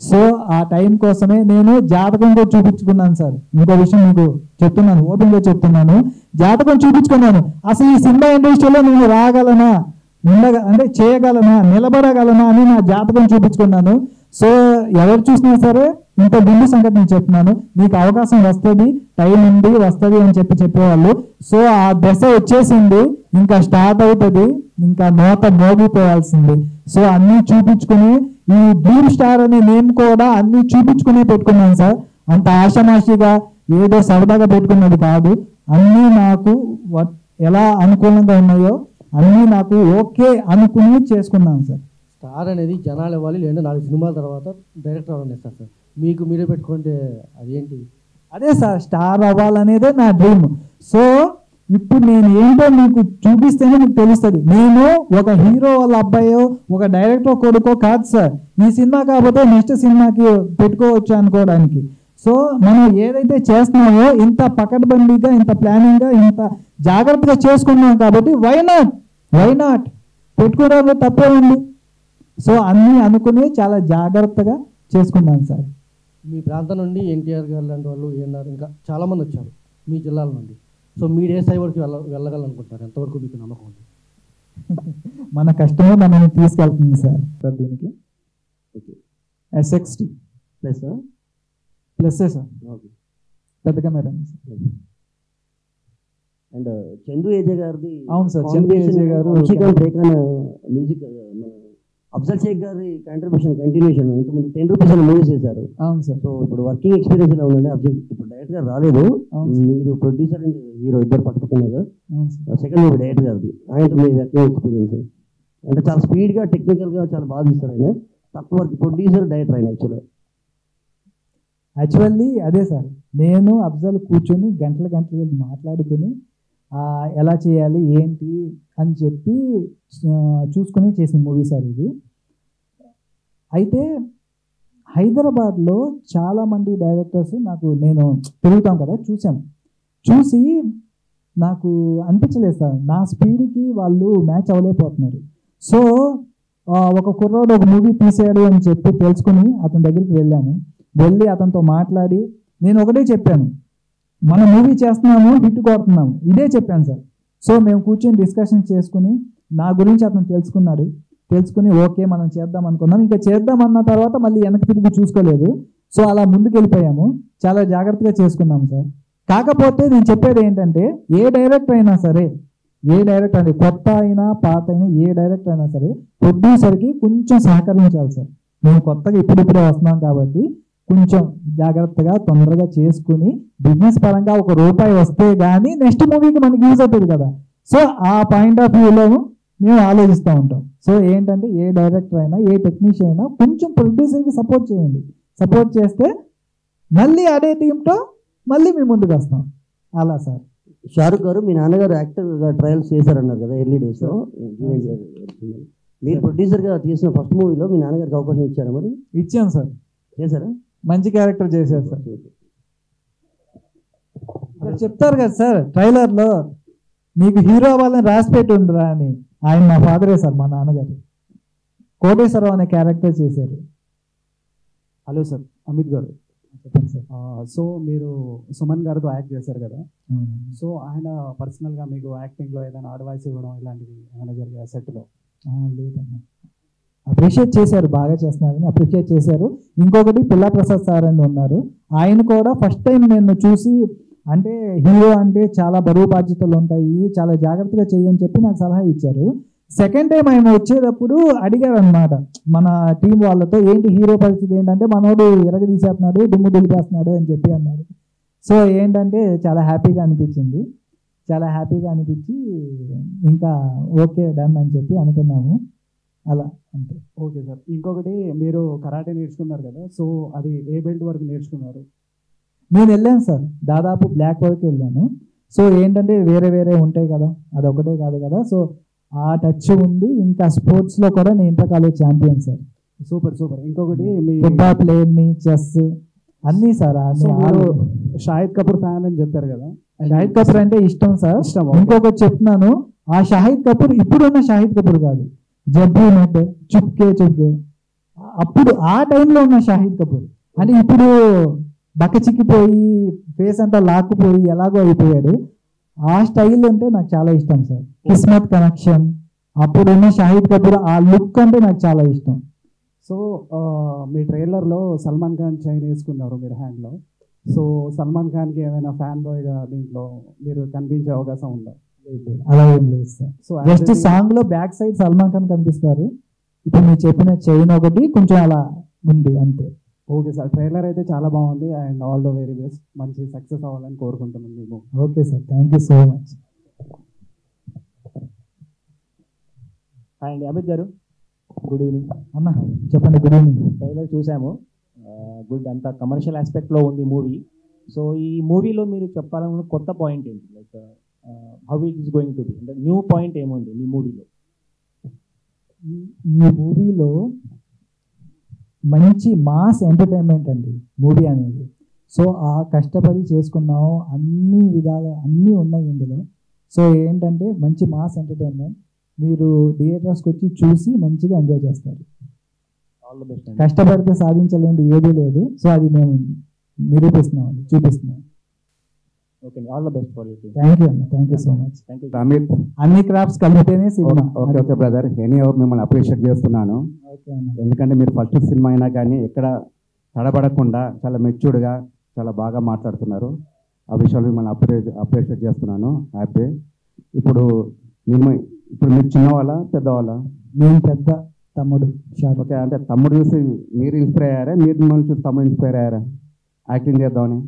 సో ఆ టైం కోసమే నేను జాతకంతో చూపించుకున్నాను సార్. ఇంకో విషయం మీకు చెప్తున్నాను, ఓపెన్గా చెప్తున్నాను, జాతకం చూపించుకున్నాను. అసలు ఈ సినిమా ఇండస్ట్రీలో నేను రాగలనా, అంటే చేయగలనా, నిలబడగలనా అని నా జాతకం చూపించుకున్నాను. సో ఎవరు చూసినా సరే ఇంత ముందు సంగతి నేను చెప్తున్నాను, మీకు అవకాశం వస్తుంది, టైం ఉంది, వస్తుంది అని చెప్పేవాళ్ళు. సో ఆ దశ వచ్చేసింది, ఇంకా స్టార్ట్ అవుతుంది, ఇంకా నోట మోగిపోవాల్సింది. సో అన్నీ చూపించుకుని ఈ డ్రీమ్ స్టార్ అని నేను కూడా అన్నీ చూపించుకునే పెట్టుకున్నాను సార్. అంత ఆషామాషిగా ఏదో సరదాగా పెట్టుకున్నది కాదు. అన్నీ నాకు ఎలా అనుకూలంగా ఉన్నాయో అన్నీ నాకు ఓకే అనుకుని చేసుకున్నాను సార్. స్టార్ అనేది జనాలు ఇవ్వాలి, లేదంటే 4 సినిమాల తర్వాత డైరెక్టర్ అవ్వాలని ఇస్తారు సార్. మీకు మీరే పెట్టుకుంటే అదేంటి? అదే సార్, స్టార్ అవ్వాలనేదే నా డ్రీమ్. సో ఇప్పుడు నేను ఏంటో మీకు చూపిస్తేనే మీకు తెలుస్తుంది. నేను ఒక హీరో వాళ్ళ అబ్బాయో ఒక డైరెక్టర్ కొడుకో కాదు సార్. ఈ సినిమా కాకపోతే నెక్స్ట్ సినిమాకి పెట్టుకోవచ్చు అనుకోవడానికి. సో మనం ఏదైతే చేస్తున్నామో ఇంత పకడ్బందీగా, ఇంత ప్లానింగ్గా, ఇంత జాగ్రత్తగా చేసుకున్నాం కాబట్టి వై నాట్ పెట్టుకోవడంలో తప్పే ఉంది. సో అన్నీ అనుకుని చాలా జాగ్రత్తగా చేసుకున్నాను సార్. మీ ప్రాంతం నుండి ఎన్టీఆర్ గారు లాంటి వాళ్ళు ఏఎన్ఆర్ ఇంకా చాలామంది వచ్చారు మీ జిల్లాల నుండి. సో మీరు ఏ స్థాయి వరకు వెళ్ళగలనుకుంటున్నారు? ఎంతవరకు మీకు నమ్మకం ఉంది? మన కష్టమే మనల్ని తీసుకెళ్తుంది సార్. సార్ దీనికి SX2 ప్లస్ సార్, పెద్ద కెమెరా. అండ్ చందు ఏజే గారిది. అవును సార్, చందు ఏజే గారు మ్యూజిక్, అఫ్జల్ షేక్ గారి కాంట్రిబ్యూషన్ కంటిన్యూషన్. ఇంతకుముందు 10 రూపీస్ మూవీస్ చేశారు. అవును సార్. సో ఇప్పుడు వర్కింగ్ ఎక్స్పీరియన్స్ ఎలా ఉందండి? అఫ్జల్ ఇప్పుడు డైరెక్ట్ గా రాలేదు, మీరు ప్రొడ్యూసర్ అండ్ హీరో ఇద్దరు పక్కపక్కన్నారు. సెకండ్ మూవీ డైరెక్టర్ గారిది, ఆయనతో మీ వర్కింగ్ ఎక్స్పీరియన్స్ అంటే చాలా స్పీడ్ గా టెక్నికల్ గా చాలా బాగా ఇస్తారు. ఆయన తక్కువ వర్క్, ప్రొడ్యూసర్ డైరెక్టర్ ఆయన యాక్చువల్లీ అదే సార్, నేను అఫ్జల్ కూర్చొని గంటల మాట్లాడుకుని ఎలా చేయాలి ఏంటి అని చెప్పి చూసుకుని చేసిన మూవీ సార్ ఇది. అయితే హైదరాబాద్లో చాలామంది డైరెక్టర్స్ నేను తిరుగుతాం కదా, చూసి నాకు అనిపించలేదు సార్, నా స్పీడ్కి వాళ్ళు మ్యాచ్ అవ్వలేకపోతున్నారు. సో ఒక కుర్రాడు ఒక మూవీ తీసాడు అని చెప్పి తెలుసుకుని అతని దగ్గరికి వెళ్ళి అతనితో మాట్లాడి నేను ఒకటే చెప్పాను, మన మూవీ చేస్తున్నాము, హిట్ కొడుతున్నాము, ఇదే చెప్పాను సార్. సో మేము కూర్చొని డిస్కషన్ చేసుకుని నా గురించి అతను తెలుసుకుని ఓకే మనం చేద్దాం అనుకున్నాం. ఇంకా చేద్దామన్న తర్వాత మళ్ళీ వెనక్కి తిరిగి చూసుకోలేదు. సో అలా ముందుకు వెళ్ళిపోయాము, చాలా జాగ్రత్తగా చేసుకున్నాము సార్. కాకపోతే నేను చెప్పేది ఏంటంటే ఏ డైరెక్టర్ అయినా సరే ఏ డైరెక్టర్ అంటే కొత్త అయినా పాత అయినా ఏ డైరెక్టర్ అయినా సరే ప్రొడ్యూసర్కి కొంచెం సహకరించాలి సార్. మేము కొత్తగా ఇప్పుడిప్పుడే వస్తున్నాం కాబట్టి కొంచెం జాగ్రత్తగా తొందరగా చేసుకుని బిజినెస్ పరంగా ₹1 వస్తే కానీ నెక్స్ట్ మూవీకి మనకి యూజ్ అవుతుంది కదా. సో ఆ పాయింట్ ఆఫ్ వ్యూలో మేము ఆలోచిస్తూ ఉంటాం. సో ఏంటంటే ఏ డైరెక్టర్ అయినా ఏ టెక్నీషియన్ అయినా కొంచెం ప్రొడ్యూసర్కి సపోర్ట్ చేయండి. సపోర్ట్ చేస్తే మళ్ళీ అదే టీంతో మళ్ళీ మేము ముందుకు వస్తాం. అలా సార్. షారుఖ్ గారు మీ నాన్నగారు యాక్టర్గా ట్రయల్స్ చేశారన్నారు కదా ఎర్లీ డేస్లో. మీరు ప్రొడ్యూసర్గా తీసిన ఫస్ట్ మూవీలో మీ నాన్నగారికి అవకాశం ఇచ్చారా? మరి ఇచ్చాను సార్. చేశారా? మంచి క్యారెక్టర్ చేశారు సార్. ఇక్కడ చెప్తారు కదా సార్ ట్రైలర్లో, నీకు హీరో అవ్వాలని రాసి పెట్టి ఉండరా అని. ఆయన మా ఫాదరే సార్, మా నాన్నగారు. కోటేశ్వరరావు అనే క్యారెక్టర్ చేశారు. హలో సార్, అమిత్ గారు. చెప్పండి సార్. సో మీరు సుమన్ గారితో యాక్ట్ చేశారు కదా, సో ఆయన పర్సనల్గా మీకు యాక్టింగ్లో ఏదైనా అడ్వైస్ ఇవ్వడం ఇలాంటివి ఏమైనా జరిగాయి సెట్లో? లేదమ్మా, అప్రిషియేట్ చేశారు, బాగా చేస్తున్నారని అప్రిషియేట్ చేశారు. ఇంకొకటి పిల్లా ప్రసాద్ సార్ అని ఉన్నారు, ఆయన కూడా ఫస్ట్ టైం నేను చూసి అంటే హీరో అంటే చాలా బరువు బాధ్యతలు ఉంటాయి, చాలా జాగ్రత్తగా చేయని చెప్పి నాకు సలహా ఇచ్చారు. సెకండ్ టైం ఆయన వచ్చేటప్పుడు అడిగారు అనమాట మన టీం వాళ్ళతో, ఏంటి హీరో పరిస్థితి ఏంటంటే మనోడు ఎరగదీసేస్తున్నాడు, దుమ్ము దులిపేస్తున్నాడు అని చెప్పి అన్నారు. సో ఏంటంటే చాలా హ్యాపీగా అనిపించింది, చాలా హ్యాపీగా అనిపించి ఇంకా ఓకే డన్ అని చెప్పి అనుకున్నాము. అలా అంతే. Okay sir. ఇంకొకటి మీరు కరాటే నేర్చుకున్నారు కదా, సో అది ఏ బెల్ట్ వరకు నేర్చుకున్నారు? నేను వెళ్ళాను సార్, దాదాపు బ్లాక్ వరకు వెళ్ళాను. సో ఏంటంటే వేరే వేరే ఉంటాయి కదా, అది ఒకటే కాదు కదా. సో ఆ టచ్ ఉంది. ఇంకా స్పోర్ట్స్లో కూడా నేను inter college champion sir. Super super. ఇంకొకటి మీ ఫుట్బాల్ ప్లేయర్ని, చెస్ అన్నీ సార్. షాహిద్ కపూర్ ఫ్యాన్ అని చెప్పారు కదా, షాహిద్ కపూర్ అంటే ఇష్టం సార్. ఇంకొకటి చెప్తున్నాను, ఆ షాహిద్ కపూర్ ఇప్పుడున్న షాహిద్ కపూర్ కాదు, జబ్బు నెట్ చుప్కే చుప్కే అప్పుడు ఆ టైంలో ఉన్న షాహిద్ కపూర్. అంటే ఇప్పుడు బక్కచిక్కిపోయి ఫేస్ అంతా లాక్కుపోయి ఎలాగో అయిపోయాడు. ఆ స్టైల్ అంటే నాకు చాలా ఇష్టం సార్. కిస్మత్ కనెక్షన్ అప్పుడున్న షాహిద్ కపూర్ ఆ లుక్ అంటే నాకు చాలా ఇష్టం. సో మీ ట్రైలర్లో సల్మాన్ ఖాన్ చైన్ వేసుకున్నారు మీరు హ్యాండ్లో. సో సల్మాన్ ఖాన్కి ఏమైనా ఫ్యాన్ బాయ్గా దీంట్లో మీరు కనిపించే అవకాశం ఉందా? అలా ఏం లేదు సార్. సో జస్ట్ సాంగ్ లో బ్యాక్ సైడ్ సల్మాన్ ఖాన్ కనిపిస్తారు. ఇప్పుడు మీరు చెప్పిన చైన్ ఒకటి కొంచెం అలా ఉంది అంతే. ఓకే సార్, ట్రైలర్ అయితే చాలా బాగుంది and all the very best. మంచి సక్సెస్ అవ్వాలని కోరుకుంటున్నాను మేము. Okay sir, thank you so much. Hi అండి, అమిత్ గారు, గుడ్ ఈవినింగ్. అన్న చెప్పండి. Good evening. ట్రైలర్ చూసాము, గుడ్, అంతా కమర్షియల్ ఆస్పెక్ట్లో ఉంది మూవీ. సో ఈ మూవీలో మీరు చెప్పాలనుకున్న కొత్త పాయింట్ ఏంటి? Like how it is going to be, అంటే న్యూ పాయింట్ ఏముంది మీ మూవీలో? ఈ మూవీలో మంచి మాస్ ఎంటర్టైన్మెంట్ అండి మూవీ అనేది. సో ఆ కష్టపడి చేసుకున్నాము, అన్ని విధాలు అన్నీ ఉన్నాయి ఇందులో. సో ఏంటంటే మంచి మాస్ ఎంటర్టైన్మెంట్, మీరు థియేటర్స్కి వచ్చి చూసి మంచిగా ఎంజాయ్ చేస్తారు. All the best. కష్టపడితే సాధించలేనిది ఏదీ లేదు. సో అది మేము నిరూపిస్తున్నామండి, చూపిస్తున్నాం. Okay, all the best for you. Thank you అన్న, thank you so much. Thank you. Amit, అన్ని క్రాఫ్ట్స్ కలిపితేనే cinema. Okay okay brother, anyhow మిమ్మల్ని అప్రిషియేట్ చేస్తున్నాను. ఎందుకంటే మీరు ఫస్ట్ సినిమా అయినా కానీ ఎక్కడ తడబడకుండా చాలా మెచ్యూర్డ్గా చాలా బాగా మాట్లాడుతున్నారు. ఆ విషయాలు మిమ్మల్ని అప్రిషియేట్ చేస్తున్నాను. హ్యాపీ. ఇప్పుడు మీరు చిన్నవాళ్ళ పెద్దవాళ్ళ? నేను పెద్ద తమ్ముడు. ఓకే, అంటే తమ్ముడు చూసి మీరు ఇన్స్పైర్ అయ్యారా, మీరు మిమ్మల్ని చూసి తమ్ముడు ఇన్స్పైర్ అయ్యారా యాక్టింగ్ చేద్దామని?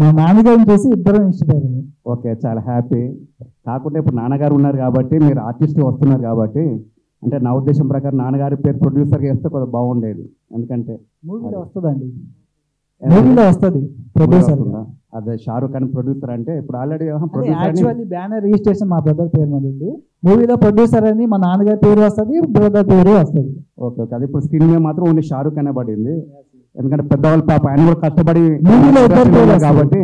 మా నాన్నగారిని చూసి ఇద్దరం ఇన్స్పైర్ అయ్యారు. ఓకే, చాలా హ్యాపీ. కాకుండా ఇప్పుడు నాన్నగారు ఉన్నారు కాబట్టి మీరు ఆర్టిస్ట్ వస్తున్నారు కాబట్టి, అంటే నా ఉద్దేశం ప్రకారం నాన్నగారి పేరు ప్రొడ్యూసర్గా వేస్తే కొద్దిగా బాగుండేది. ఎందుకంటే మూవీలో వస్తుందండి, మూవీలో వస్తుంది ప్రొడ్యూసర్. అదే షారుఖ్ ఖాన్ ప్రొడ్యూసర్ అంటే ఇప్పుడు ఆల్రెడీ యాక్చువల్లీ బ్యానర్ రిజిస్ట్రేషన్ మా బ్రదర్ పేరు మీద ఉంది. మూవీలో ప్రొడ్యూసర్ అని మా నాన్నగారి పేరు వస్తుంది, బ్రదర్ పేరు వస్తుంది. ఓకే ఓకే, అది ఇప్పుడు స్క్రీన్ మీద మాత్రం ఓన్లీ షారుఖ్ అనే పడింది. ఎందుకంటే పెద్దవాళ్ళ పాప ఆయన కూడా కష్టపడి కాబట్టి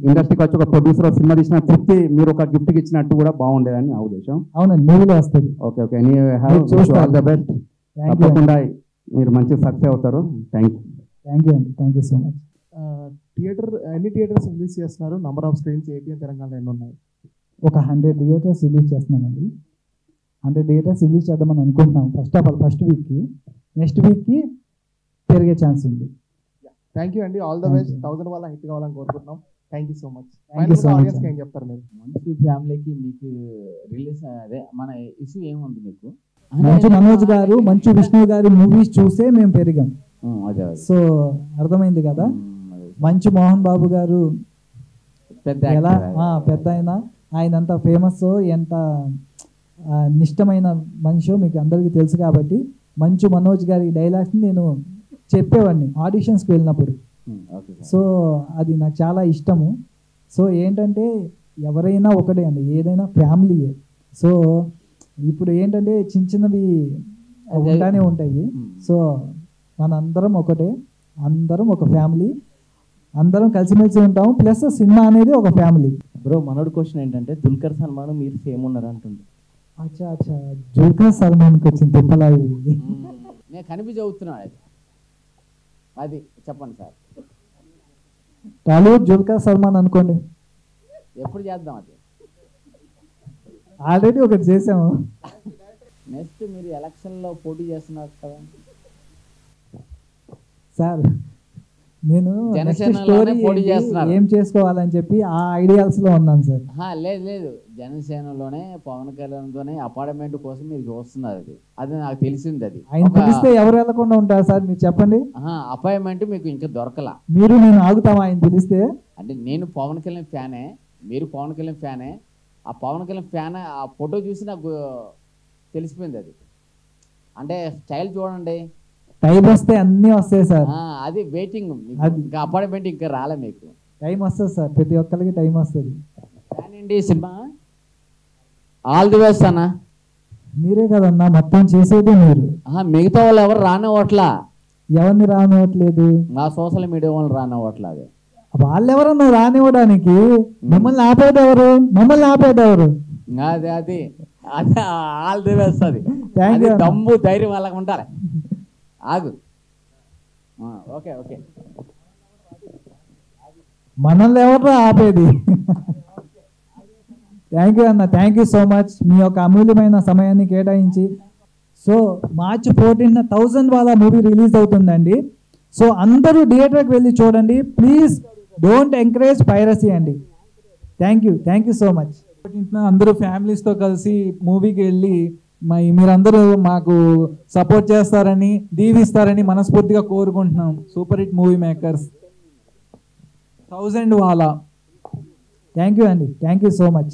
ఇండస్ట్రీకి వచ్చి ఒక ప్రొడ్యూసర్ సినిమా తీసిన తృప్తి మీరు ఒక గిఫ్ట్ ఇచ్చినట్టు కూడా బాగుండేదని నా ఉద్దేశం. అవునండి, మూవీలో వస్తుంది. Okay okay, all the best. తప్పకుండా మీరు మంచి సక్సెస్ అవుతారు. Thank you. థ్యాంక్ యూ అండి, థ్యాంక్ యూ సో మచ్. ఎన్ని థియేటర్స్ రిలీజ్ చేస్తున్నారు? Number of screens AP and తెలంగాణలో ఎన్ని ఉన్నాయి? ఒక 100 థియేటర్స్ రిలీజ్ చేస్తున్నామండి. 100 థియేటర్స్ రిలీజ్ చేద్దామని అనుకుంటున్నాం. ఫస్ట్ వీక్కి, నెక్స్ట్ వీక్కి పెరిగే ఛాన్స్ ఉంది. థ్యాంక్ యూ అండి, ఆల్ ద బెస్ట్. 1000 వాళ్ళ హిట్ కావాలని కోరుకుంటున్నాం. Thank you so much. Thank you so much. ఆడియన్స్కి ఏం చెప్తారు మీరు? మంచు ఫ్యామిలీకి మీకు రిలీజ్ అదే మన ఇష్యూ ఏముంది మీకు? మంచు మనోజ్ గారు, మంచు విష్ణు గారి మూవీస్ చూసే మేము పెరిగాం. అదే సో అర్థమైంది కదా. మంచు మోహన్ బాబు గారు పెద్ద ఎలా పెద్ద ఆయన అంత ఫేమస్, ఎంత నిష్టమైన మనిషో మీకు అందరికీ తెలుసు. కాబట్టి మంచు మనోజ్ గారి డైలాగ్స్ని నేను చెప్పేవాడిని ఆడిషన్స్కి వెళ్ళినప్పుడు. సో అది నాకు చాలా ఇష్టము. సో ఏంటంటే ఎవరైనా ఒకటే అండి, ఏదైనా ఫ్యామిలీయే. సో ఇప్పుడు ఏంటంటే చిన్న చిన్నవి ఉంటానే ఉంటాయి. సో మనందరం ఒకటే, అందరం ఒక ఫ్యామిలీ, అందరం కలిసిమెలిసి ఉంటాము. ప్లస్ సినిమా అనేది ఒక ఫ్యామిలీ. బ్రో మనోడు క్వశ్చన్ ఏంటంటే దుల్కర్ సల్మాన్ మీరు సేమ్ ఉన్నారు అంటుంది. అచ్చా అచ్చా, దుల్కర్ సల్మాన్కి వచ్చిన తిప్పలా ఇది. నేను కనిపి చదువుతున్నాను అది చెప్పండి సార్. టాలీవుడ్ దుల్కర్ సల్మాన్ అనుకోండి. ఎప్పుడు చేద్దాం అది? ఆల్రెడీ ఒకటి చేసాము. నెక్స్ట్ మీరు ఎలక్షన్లో పోటీ చేస్తున్నారు కదా సార్. నేను జనసేనలోనే పోటీ చేస్తున్నారు. ఏం చేసుకోవాలని చెప్పి ఆ ఐడియాల్స్ లో ఉన్నాను సార్. లేదు లేదు, జనసేనలోనే పవన్ కళ్యాణ్తోనే అపార్ట్మెంట్ కోసం మీరు చూస్తున్నారు. అది నాకు తెలిసింది. అది ఆయన పిలిస్తే ఎవరు వెళ్ళకుండా ఉంటారు సార్, మీరు చెప్పండి. అపాయింట్మెంట్ మీకు ఇంకా దొరకలా. మీరు నేను ఆగుతామా ఆయన పిలిస్తే? అంటే నేను పవన్ కళ్యాణ్ ఫ్యానే, మీరు పవన్ కళ్యాణ్ ఫ్యానే. ఆ పవన్ కళ్యాణ్ ఫ్యాన్ ఆ ఫోటో చూసి నాకు తెలిసిపోయింది. అది అంటే స్టైల్ చూడండి, టైం వస్తే అన్నీ వస్తాయి సార్. అది వెయిటింగ్. ఇంకా అపాయింట్మెంట్ ఇంకా రాలే మీకు. టైం వస్తుంది సార్, ప్రతి ఒక్కరికి టైం వస్తుంది. Fan cinema all the best అన్న. మీరే కదన్నా మొత్తం చేసేది మీరు. మిగతా వాళ్ళు ఎవరు రానివ్వట్లా. ఎవరిని రానివ్వట్లేదు? మా సోషల్ మీడియా వాళ్ళు రానివ్వట్లా. అది వాళ్ళెవరన్నా రానివ్వడానికి మమ్మల్ని ఆపేదెవరు? మమ్మల్ని ఆపేదెవరు? అది అది అది ఆల్ ది బెస్ట్. అది దమ్ము ధైర్యం వాళ్ళకి ఉంటారు. ఆగు. ఓకే ఓకే, మనల్ని ఎవరు ఆపేది? థ్యాంక్ యూ అన్న, థ్యాంక్ యూ సో మచ్. మీ యొక్క అమూల్యమైన సమయాన్ని కేటాయించి. సో మార్చ్ 14న 1000 వాళ్ళ మూవీ రిలీజ్ అవుతుందండి. సో అందరూ థియేటర్కి వెళ్ళి చూడండి ప్లీజ్. డోంట్ ఎంకరేజ్ పైరసీ అండి. Thank you so much. అందరూ ఫ్యామిలీస్తో కలిసి మూవీకి వెళ్ళి మీరందరూ మాకు సపోర్ట్ చేస్తారని, దీవిస్తారని మనస్ఫూర్తిగా కోరుకుంటున్నాం. సూపర్ హిట్ మూవీ మేకర్స్ 1000 వాళ్ళ. థ్యాంక్ యూ అండి, థ్యాంక్ యూ సో మచ్.